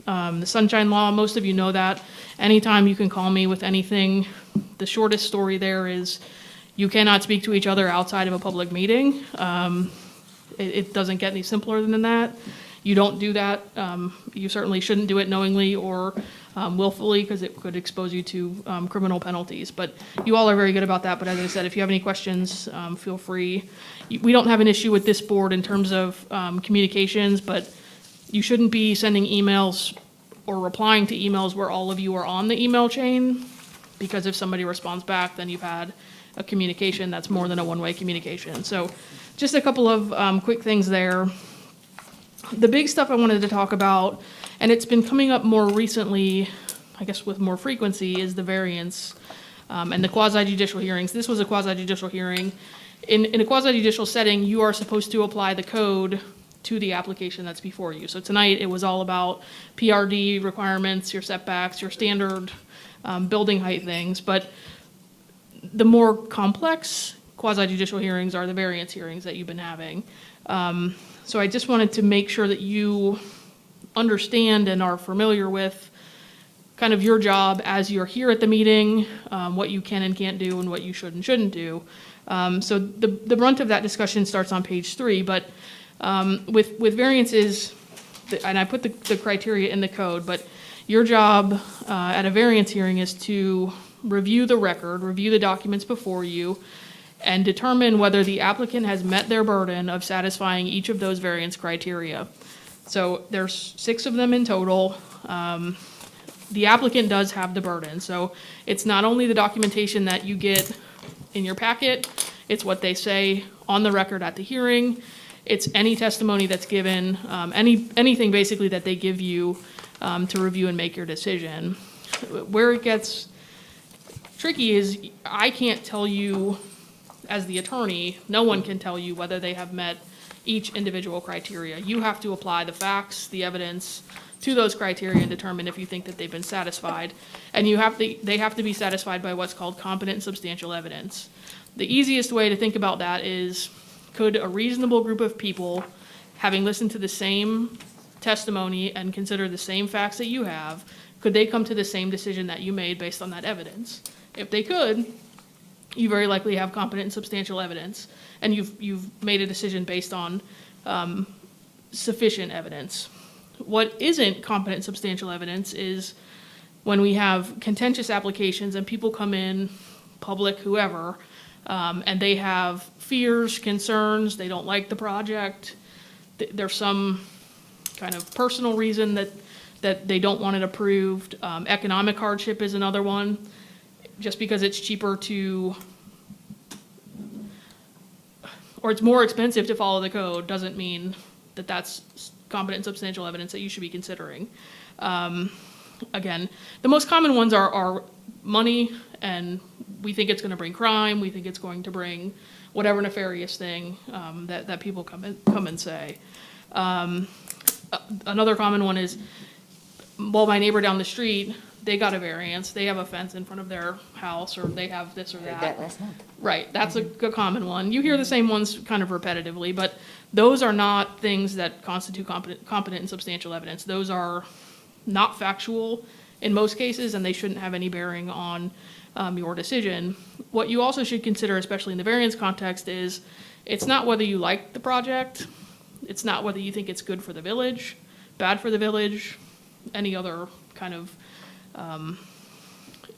the Sunshine Law. Most of you know that. Anytime you can call me with anything. The shortest story there is you cannot speak to each other outside of a public meeting. It doesn't get any simpler than that. You don't do that. You certainly shouldn't do it knowingly or willfully because it could expose you to criminal penalties. But you all are very good about that. But as I said, if you have any questions, feel free. We don't have an issue with this board in terms of communications, but you shouldn't be sending emails or replying to emails where all of you are on the email chain, because if somebody responds back, then you've had a communication that's more than a one-way communication. So just a couple of quick things there. The big stuff I wanted to talk about, and it's been coming up more recently, I guess with more frequency, is the variance and the quasi-judicial hearings. This was a quasi-judicial hearing. In a quasi-judicial setting, you are supposed to apply the code to the application that's before you. So tonight it was all about PRD requirements, your setbacks, your standard building height things, but the more complex quasi-judicial hearings are the variance hearings that you've been having. So I just wanted to make sure that you understand and are familiar with kind of your job as you're here at the meeting, what you can and can't do and what you should and shouldn't do. So the brunt of that discussion starts on page 3, but with variances, and I put the criteria in the code, but your job at a variance hearing is to review the record, review the documents before you, and determine whether the applicant has met their burden of satisfying each of those variance criteria. So there's 6 of them in total. The applicant does have the burden. So it's not only the documentation that you get in your packet, it's what they say on the record at the hearing. It's any testimony that's given, anything basically that they give you to review and make your decision. Where it gets tricky is I can't tell you as the attorney, no one can tell you whether they have met each individual criteria. You have to apply the facts, the evidence to those criteria and determine if you think that they've been satisfied. And they have to be satisfied by what's called competent and substantial evidence. The easiest way to think about that is, could a reasonable group of people, having listened to the same testimony and consider the same facts that you have, could they come to the same decision that you made based on that evidence? If they could, you very likely have competent and substantial evidence, and you've made a decision based on sufficient evidence. What isn't competent and substantial evidence is when we have contentious applications and people come in, public, whoever, and they have fears, concerns, they don't like the project, there's some kind of personal reason that they don't want it approved. Economic hardship is another one. Just because it's cheaper to, or it's more expensive to follow the code doesn't mean that that's competent and substantial evidence that you should be considering. Again, the most common ones are money, and we think it's gonna bring crime, we think it's going to bring whatever nefarious thing that people come and say. Another common one is, well, my neighbor down the street, they got a variance, they have a fence in front of their house, or they have this or Heard that. that last month. Right, that's a common one. You hear the same ones kind of repetitively, but those are not things that constitute competent and substantial evidence. Those are not factual in most cases, and they shouldn't have any bearing on your decision. What you also should consider, especially in the variance context, is it's not whether you like the project, it's not whether you think it's good for the village, bad for the village, any other kind of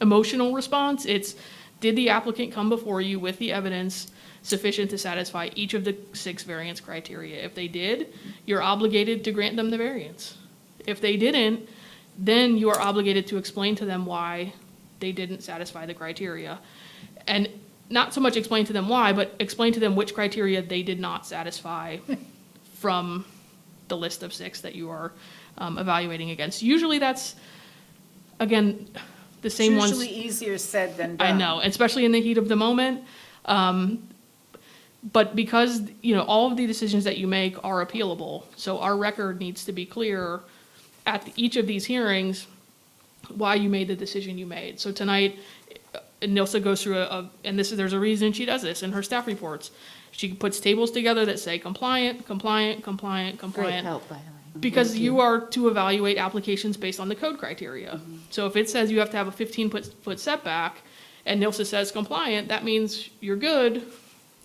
emotional response. It's, did the applicant come before you with the evidence sufficient to satisfy each of the 6 variance criteria? If they did, you're obligated to grant them the variance. If they didn't, then you are obligated to explain to them why they didn't satisfy the criteria. And not so much explain to them why, but explain to them which criteria they did not satisfy from the list of 6 that you are evaluating against. Usually that's, again, the same It's ones. usually easier said than done. I know, especially in the heat of the moment. But because, all of the decisions that you make are appealable, so our record needs to be clear at each of these hearings why you made the decision you made. So tonight, Nilsa goes through there's a reason she does this in her staff reports. She puts tables together that say compliant, compliant, compliant, Great compliant. help, by the way. Because you are to evaluate applications based on the code criteria. So if it says you have to have a 15-foot setback, and Nilsa says compliant, that means you're good.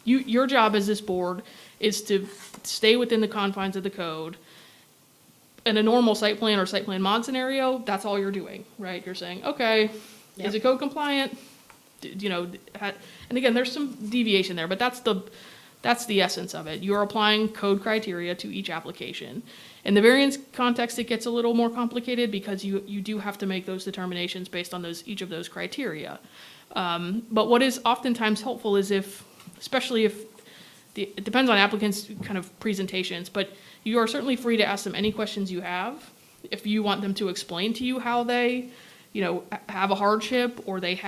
Your job as this board is to stay within the confines of the code. In a normal site plan or site plan mod scenario, that's all you're doing, right? You're saying, okay, is it code compliant? And again, there's some deviation there, but that's the essence of it. You're applying code criteria to each application. In the variance context, it gets a little more complicated because you do have to make those determinations based on each of those criteria. But what is oftentimes helpful is especially if it depends on applicants' kind of presentations, but you are certainly free to ask them any questions you have. If you want them to explain to you how they, have a hardship, or they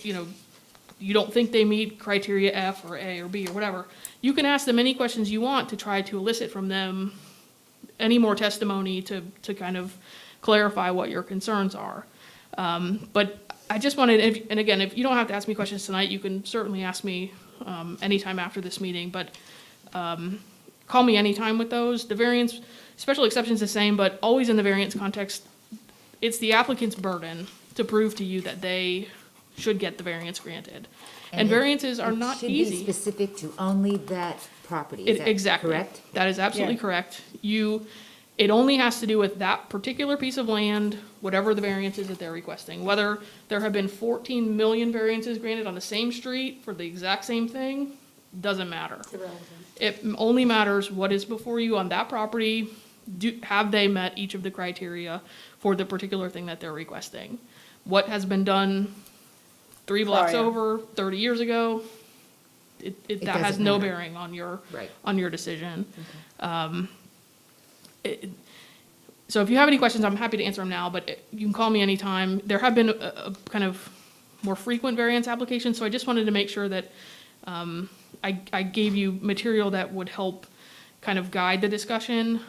you don't think they meet criteria F or A or B or whatever, you can ask them any questions you want to try to elicit from them any more testimony to kind of clarify what your concerns are. But I just wanted, and again, if you don't have to ask me questions tonight, you can certainly ask me anytime after this meeting, but call me anytime with those. The variance, special exception's the same, but always in the variance context, it's the applicant's burden to prove to you that they should get the variance granted. And variances are not It easy. should be specific to only that property, is that Exactly. correct? That is absolutely Yeah. correct. It only has to do with that particular piece of land, whatever the variance is that they're requesting. Whether there have been 14 million variances granted on the same street for the exact same thing, doesn't matter. It's irrelevant. It only matters what is before you on that property. Have they met each of the criteria for the particular thing that they're requesting? What has been done 3 blocks Prior. over, 30 years ago, that has doesn't no matter. bearing on your Right. decision. So if you have any questions, I'm happy to answer them now, but you can call me anytime. There have been a kind of more frequent variance applications, so I just wanted to make sure that I gave you material that would help kind of guide the discussion.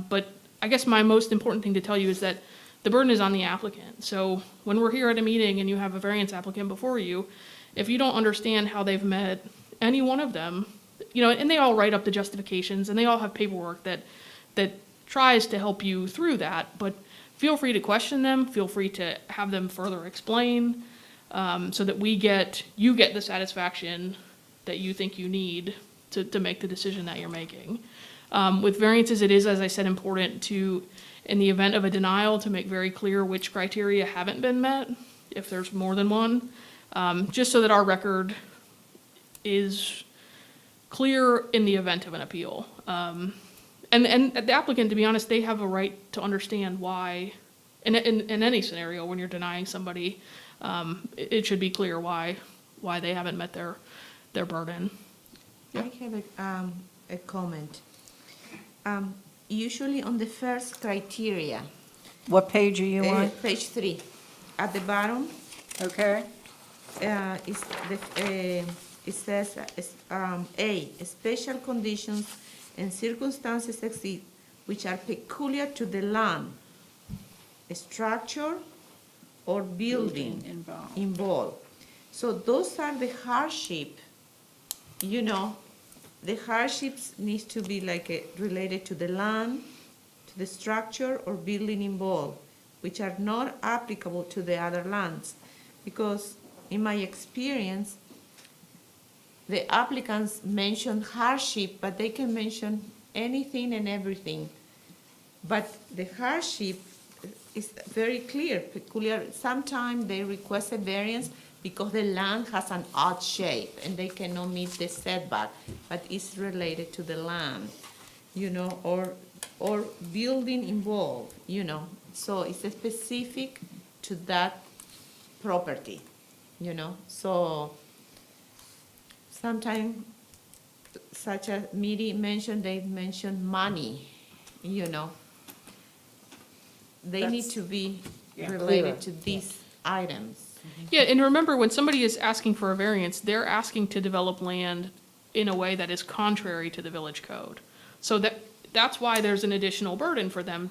But I guess my most important thing to tell you is that the burden is on the applicant. So when we're here at a meeting and you have a variance applicant before you, if you don't understand how they've met any one of them, and they all write up the justifications and they all have paperwork that tries to help you through that, but feel free to question them, feel free to have them further explain, so that you get the satisfaction that you think you need to make the decision that you're making. With variances, it is, as I said, important to, in the event of a denial, to make very clear which criteria haven't been met, if there's more than one, just so that our record is clear in the event of an appeal. And the applicant, to be honest, they have a right to understand why, in any scenario, when you're denying somebody, it should be clear why they haven't met their burden. I have a comment. Usually on the first criteria, What page are you on? page 3, at the bottom, Okay. it says, A, special conditions and circumstances exist which are peculiar to the land, structure, or building involved. So those are the hardship, the hardships needs to be related to the land, to the structure or building involved, which are not applicable to the other lands. Because in my experience, the applicants mention hardship, but they can mention anything and everything. But the hardship is very clear, peculiar. Sometimes they request a variance because the land has an odd shape and they cannot meet the setback, but it's related to the land, or building involved, So it's specific to that property, So sometimes, such as Miri mentioned, they mention money, They need to be related to these items. Yeah, and remember, when somebody is asking for a variance, they're asking to develop land in a way that is contrary to the village code. So that's why there's an additional burden for them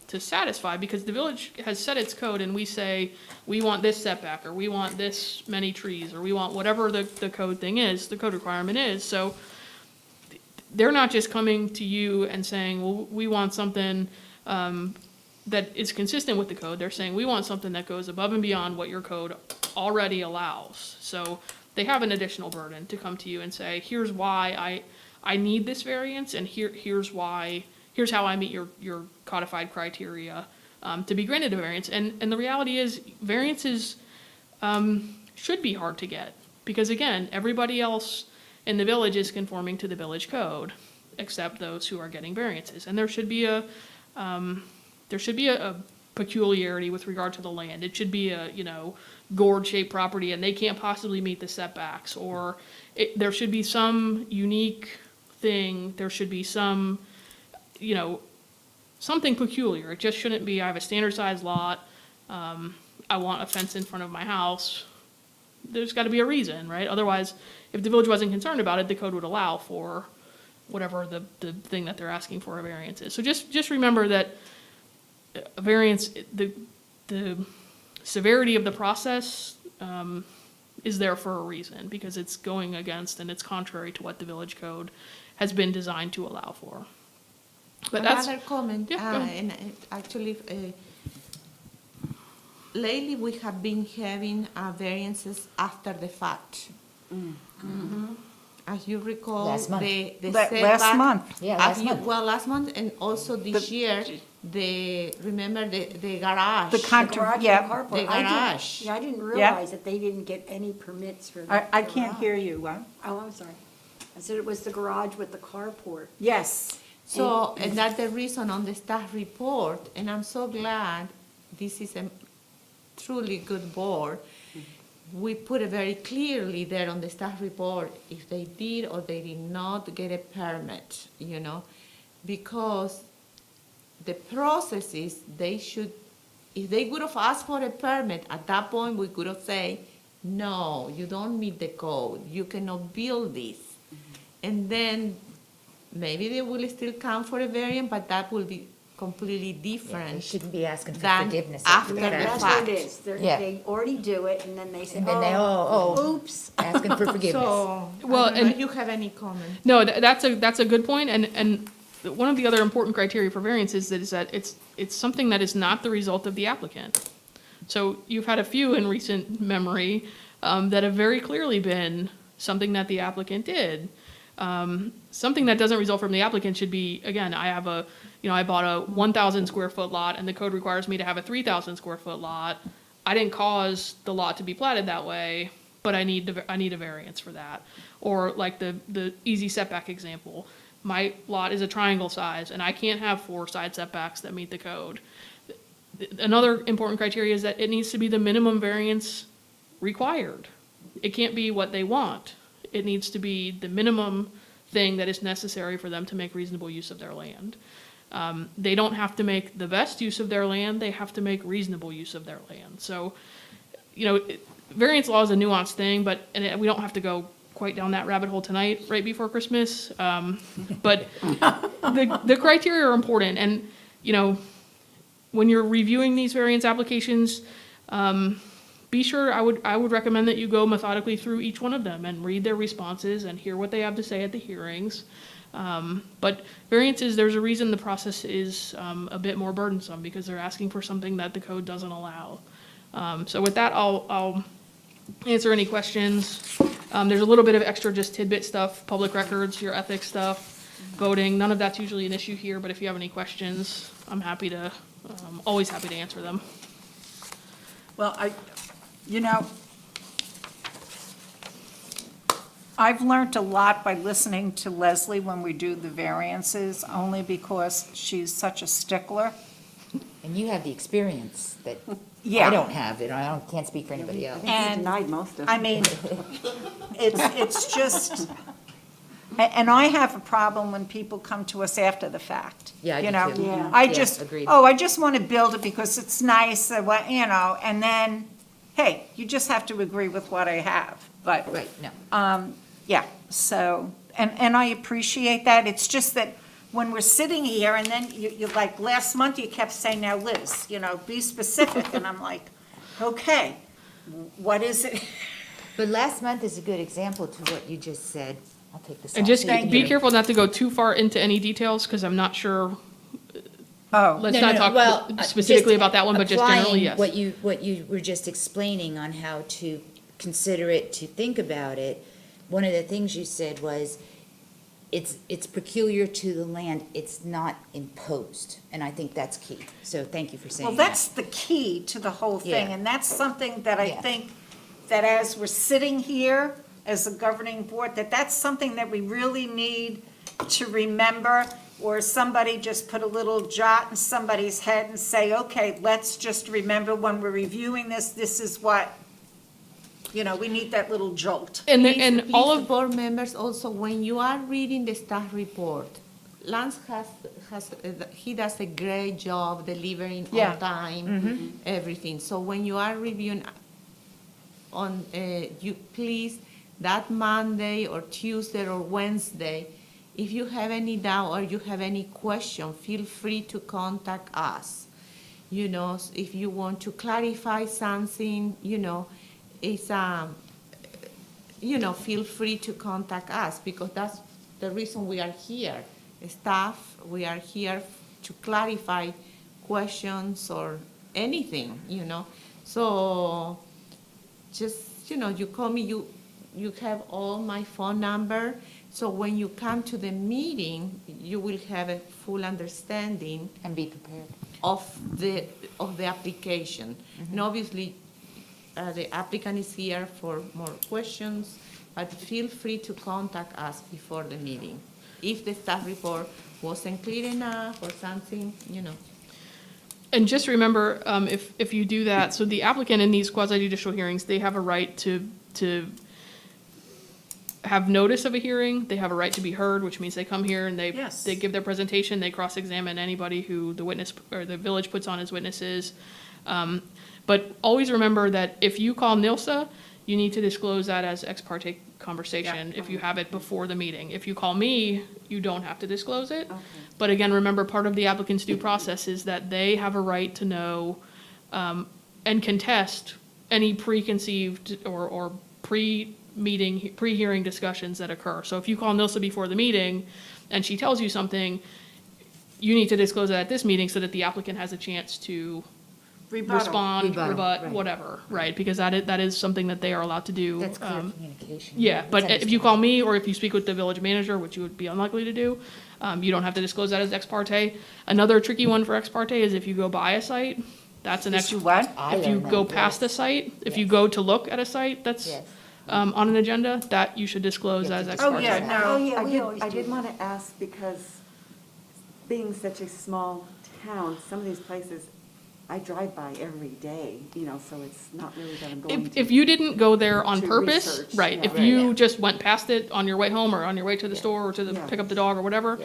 to satisfy, because the village has set its code and we say, we want this setback, or we want this many trees, or we want whatever the code thing is, the code requirement is. So they're not just coming to you and saying, well, we want something that is consistent with the code. They're saying, we want something that goes above and beyond what your code already allows. So they have an additional burden to come to you and say, here's why I need this variance, and here's how I meet your codified criteria to be granted a variance. And the reality is, variances should be hard to get, because again, everybody else in the village is conforming to the village code, except those who are getting variances. And there should be a peculiarity with regard to the land. It should be a, gourd-shaped property and they can't possibly meet the setbacks, or there should be some unique thing, there should be some, something peculiar. It just shouldn't be, I have a standard sized lot, I want a fence in front of my house. There's gotta be a reason, right? Otherwise, if the village wasn't concerned about it, the code would allow for whatever the thing that they're asking for a variance is. So just remember that a variance, the severity of the process is there for a reason, because it's going against and it's contrary to what the village code has been designed to allow for. But Another comment, yeah, go ahead. and actually, lately we have been having variances after the fact. As you recall, Last month. the Last setback. month. Yeah, last month. Well, last month, and also this year, remember the garage. The The Contra- garage and yeah, the carport. the I didn't- garage. Yeah, I didn't realize that they didn't get any permits for that. I can't hear you. What? Oh, I'm sorry. I said it was the garage with the carport. Yes. So, and that's the reason on the staff report, and I'm so glad this is a truly good board. We put it very clearly there on the staff report if they did or they did not get a permit, because the process is they should, if they would have asked for a permit, at that point we could have said, no, you don't meet the code, you cannot build this. And then maybe they will still come for a variant, but that will be completely They different shouldn't be asking for than forgiveness after after the that. That's what fact. it is. Yeah. They already do it, and then they say, And then they, oh, oops. asking for forgiveness. So, Well, I don't know and- if you have any comment. No, that's a good point, and one of the other important criteria for variance is that it's something that is not the result of the applicant. So you've had a few in recent memory that have very clearly been something that the applicant did. Something that doesn't result from the applicant should be, again, I bought a 1,000 square foot lot and the code requires me to have a 3,000 square foot lot. I didn't cause the lot to be platted that way. but I need a variance for that. Or like the easy setback example, my lot is a triangle size, and I can't have 4 side setbacks that meet the code. Another important criteria is that it needs to be the minimum variance required. It can't be what they want. It needs to be the minimum thing that is necessary for them to make reasonable use of their land. They don't have to make the best use of their land, they have to make reasonable use of their land. So, variance law is a nuanced thing, and we don't have to go quite down that rabbit hole tonight, right before Christmas. But the criteria are important, and, when you're reviewing these variance applications, be sure, I would recommend that you go methodically through each one of them and read their responses and hear what they have to say at the hearings. But variances, there's a reason the process is a bit more burdensome, because they're asking for something that the code doesn't allow. So with that, I'll answer any questions. There's a little bit of extra just tidbit stuff, public records, your ethics stuff, voting. None of that's usually an issue here, but if you have any questions, I'm always happy to answer them. Well, I've learned a lot by listening to Leslie when we do the variances, only because she's such a stickler. And you have the experience that Yeah. I don't have, and can't speak for anybody else. I think And, you denied most of I it. mean, it's just, and I have a problem when people come to us after the fact. Yeah, I you do know? too. Yeah. I Yeah, just, agreed. I just want to build it because it's nice, and then, hey, you just have to agree with what I have, but. Right, no. Yeah, so, and I appreciate that. It's just that when we're sitting here, and then you like, last month you kept saying, now Liz, be specific, and I'm like, okay, what is it? But last month is a good example to what you just said. I'll take this And off just so you can be hear me. careful not to go too far into any details, because I'm not sure, Oh, let's No, not no, talk well, specifically just about that one, but just generally, applying yes. What you were just explaining on how to consider it, to think about it, one of the things you said was, it's peculiar to the land, it's not imposed, and I think that's key. So thank you for saying well, that. that's the key to the whole thing, Yeah. and that's something that I Yeah. think that as we're sitting here as a governing board, that's something that we really need to remember, or somebody just put a little jot in somebody's head and say, okay, let's just remember when we're reviewing this is what, we need that little jolt. And, Please, all please, of, board members, also, when you are reading the staff report, Lance he does a great job delivering Yeah. on time, everything. So when you are reviewing you please, that Monday or Tuesday or Wednesday, if you have any doubt or you have any question, feel free to contact us. If you want to clarify something, it's, feel free to contact us, because that's the reason we are here. Staff, we are here to clarify questions or anything, So just, you call me, you have all my phone number. So when you come to the meeting, you will have a full understanding And be prepared. of the application. And obviously, the applicant is here for more questions, but feel free to contact us before the meeting. If the staff report wasn't clear enough or something, and just remember, if you do that, so the applicant in these quasi-judicial hearings, they have a right to have notice of a hearing, they have a right to be heard, which means they come here and Yes. they give their presentation, they cross-examine anybody who the witness, or the village puts on as witnesses. But always remember that if you call NILSA, you need to disclose that as ex parte conversation if you have it before the meeting. If you call me, you don't have to disclose it. Okay. But again, remember, part of the applicant's due process is that they have a right to know and contest any preconceived or pre-hearing discussions that occur. So if you call NILSA before the meeting and she tells you something, you need to disclose that at this meeting so that the applicant has a chance to respond, Rebuttal, rebut, right. whatever, right? Because that is something that they are allowed to do. That's clear communication. Yeah, but That's if you call me or if you speak with the village manager, which you would be unlikely to do, you don't have to disclose that as ex parte. Another tricky one for ex parte is if you go buy a site, that's an Is ex. you what? I If you learned go that, past a yes. site, if you Yes. go to look at a site, that's Yes. on an agenda, that you should disclose as ex Oh, parte. yeah, Oh, no. yeah, we always I do did that. want to ask, because being such a small town, some of these places I drive by every day, you know, so it's not really that I'm going If to. you didn't go there on To purpose, research, right, yeah. if you just went past it on your way home or on your way to the Yeah. store or to the, Yeah. pick up the dog or whatever,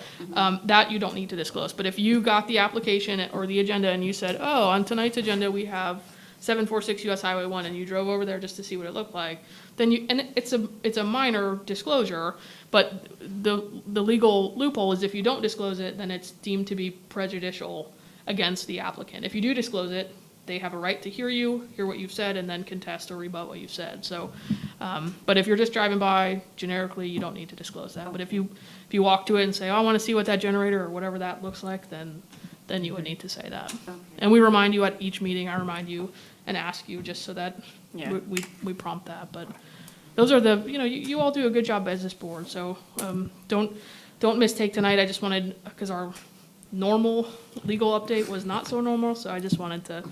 that you don't need to disclose. But if you got the application or the agenda and you said, oh, on tonight's agenda, we have 746 US Highway 1, and you drove over there just to see what it looked like, then you, and it's a minor disclosure, but the legal loophole is if you don't disclose it, then it's deemed to be prejudicial against the applicant. If you do disclose it, they have a right to hear what you've said, and then contest or rebut what you've said. So, but if you're just driving by generically, you don't need to disclose that. But if you walk to it and say, oh, I want to see what that generator or whatever that looks like, then you would need to say that. And we remind you at each meeting, I remind you and ask you, just so that Yeah. we prompt that. But those are the, you all do a good job as this board, so don't mistake tonight. I just wanted, because our normal legal update was not so normal, so I just wanted to.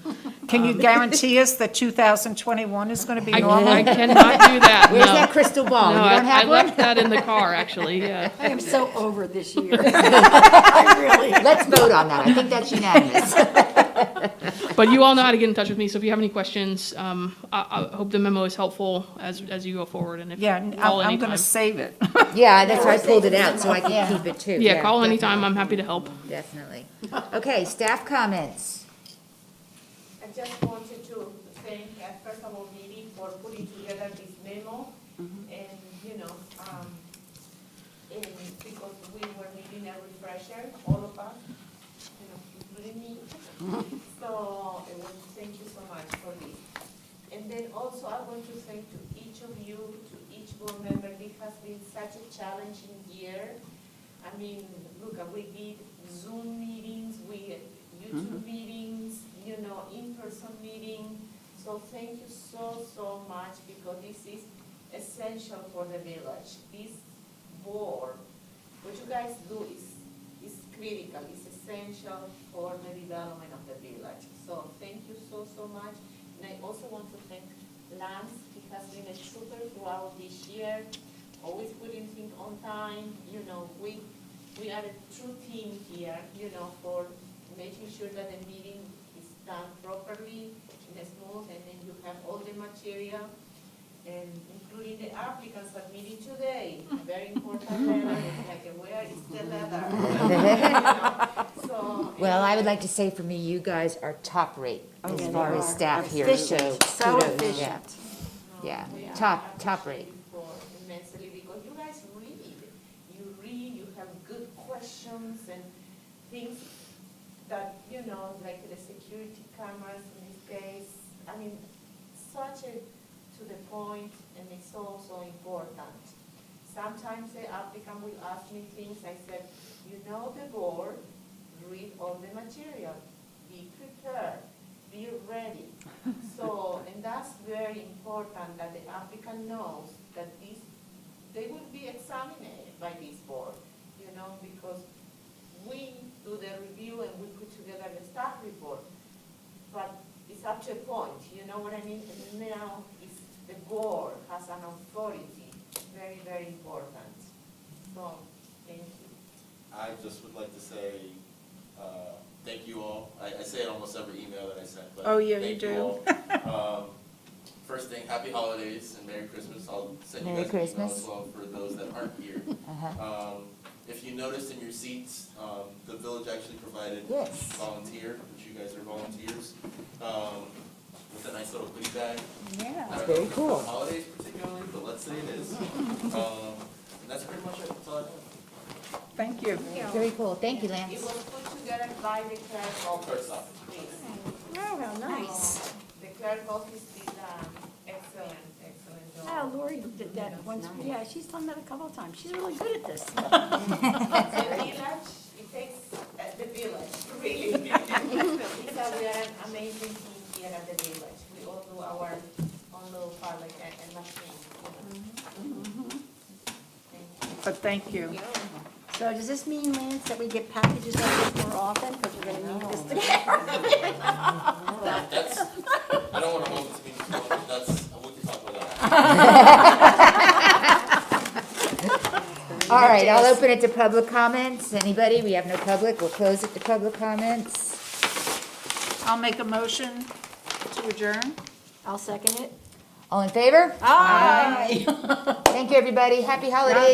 Can you guarantee us that 2021 is going to be I normal? cannot do that, Where's no. that crystal ball? No, You don't I have one? left that in the car, actually, yeah. I am so over this year. I really. Let's vote on that. I think that's unanimous. But you all know how to get in touch with me, so if you have any questions, I hope the memo is helpful as you go forward, and if Yeah, call I'm going anytime. to save it. Yeah, that's why I pulled it out, so I can keep it too. Yeah, call anytime, I'm happy to help. Definitely. Okay, staff comments. I just wanted to thank, first of all, Miri for putting together this memo, and, and because we were needing a refresher, all of us, including me. So, thank you so much for this. And then also, I want to thank to each of you, to each board member, this has been such a challenging year. I mean, look, we did Zoom meetings, we YouTube meetings, in-person meeting. So thank you so much, because this is essential for the village. This board, what you guys do is critical, is essential for the development of the village. So thank you so much. And I also want to thank Lance. He has been a shooter throughout this year, always putting things on time. We are a true team here, for making sure that the meeting is done properly and smooth, and then you have all the material, and including the applicants submitting today, very important letter, it's like, where is the letter? So, Well, I would like to say for me, you guys are top rate as yeah, far you as are. staff here, so Efficient. So kudos, efficient. Yeah, we are top rate. for immensely, because you guys read, you have good questions and things that, like the security cameras in this case, I mean, such a to the point, and it's so important. Sometimes the applicant will ask me things, I said, the board, read all the material, be prepared, be ready. So, and that's very important, that the applicant knows that they will be examined by this board, because we do the review and we put together the staff report, but it's up to a point, you know what I mean? And now the board has an authority, very, very important. So, thank you. I just would like to say, thank you all. I say it almost every email that I send, but Oh, yeah, you thank do. all. First thing, happy holidays and Merry Christmas. I'll send you Merry guys an email Christmas. as well for those that aren't here. If you noticed in your seats, the village actually provided Yes. volunteer, which you guys are volunteers, with a nice little goodie bag. Yeah. I don't very know if it's cool. for holidays particularly, but let's say it is. And that's pretty much it. That's all I have. Thank you. Very cool. Thank you, It Lance. was put together by the clerk office. Please. Oh, how nice. The clerk office did excellent Yeah, job. Lori did that once. Yeah, she's done that a couple of times. She's really good at this. The village, it takes the village, really. We are an amazing team here at the village. We all do our own little part, like a machine. But thank you. So does this mean, Lance, that we get packages like this more often? Because we're going to need this to. That's, I don't want to hold this meeting too long, but we can talk about that. All right, I'll open it to public comments. Anybody? We have no public. We'll close it to public comments. I'll make a motion to adjourn. I'll second it. All in favor? Aye. Thank you, everybody. Happy holidays.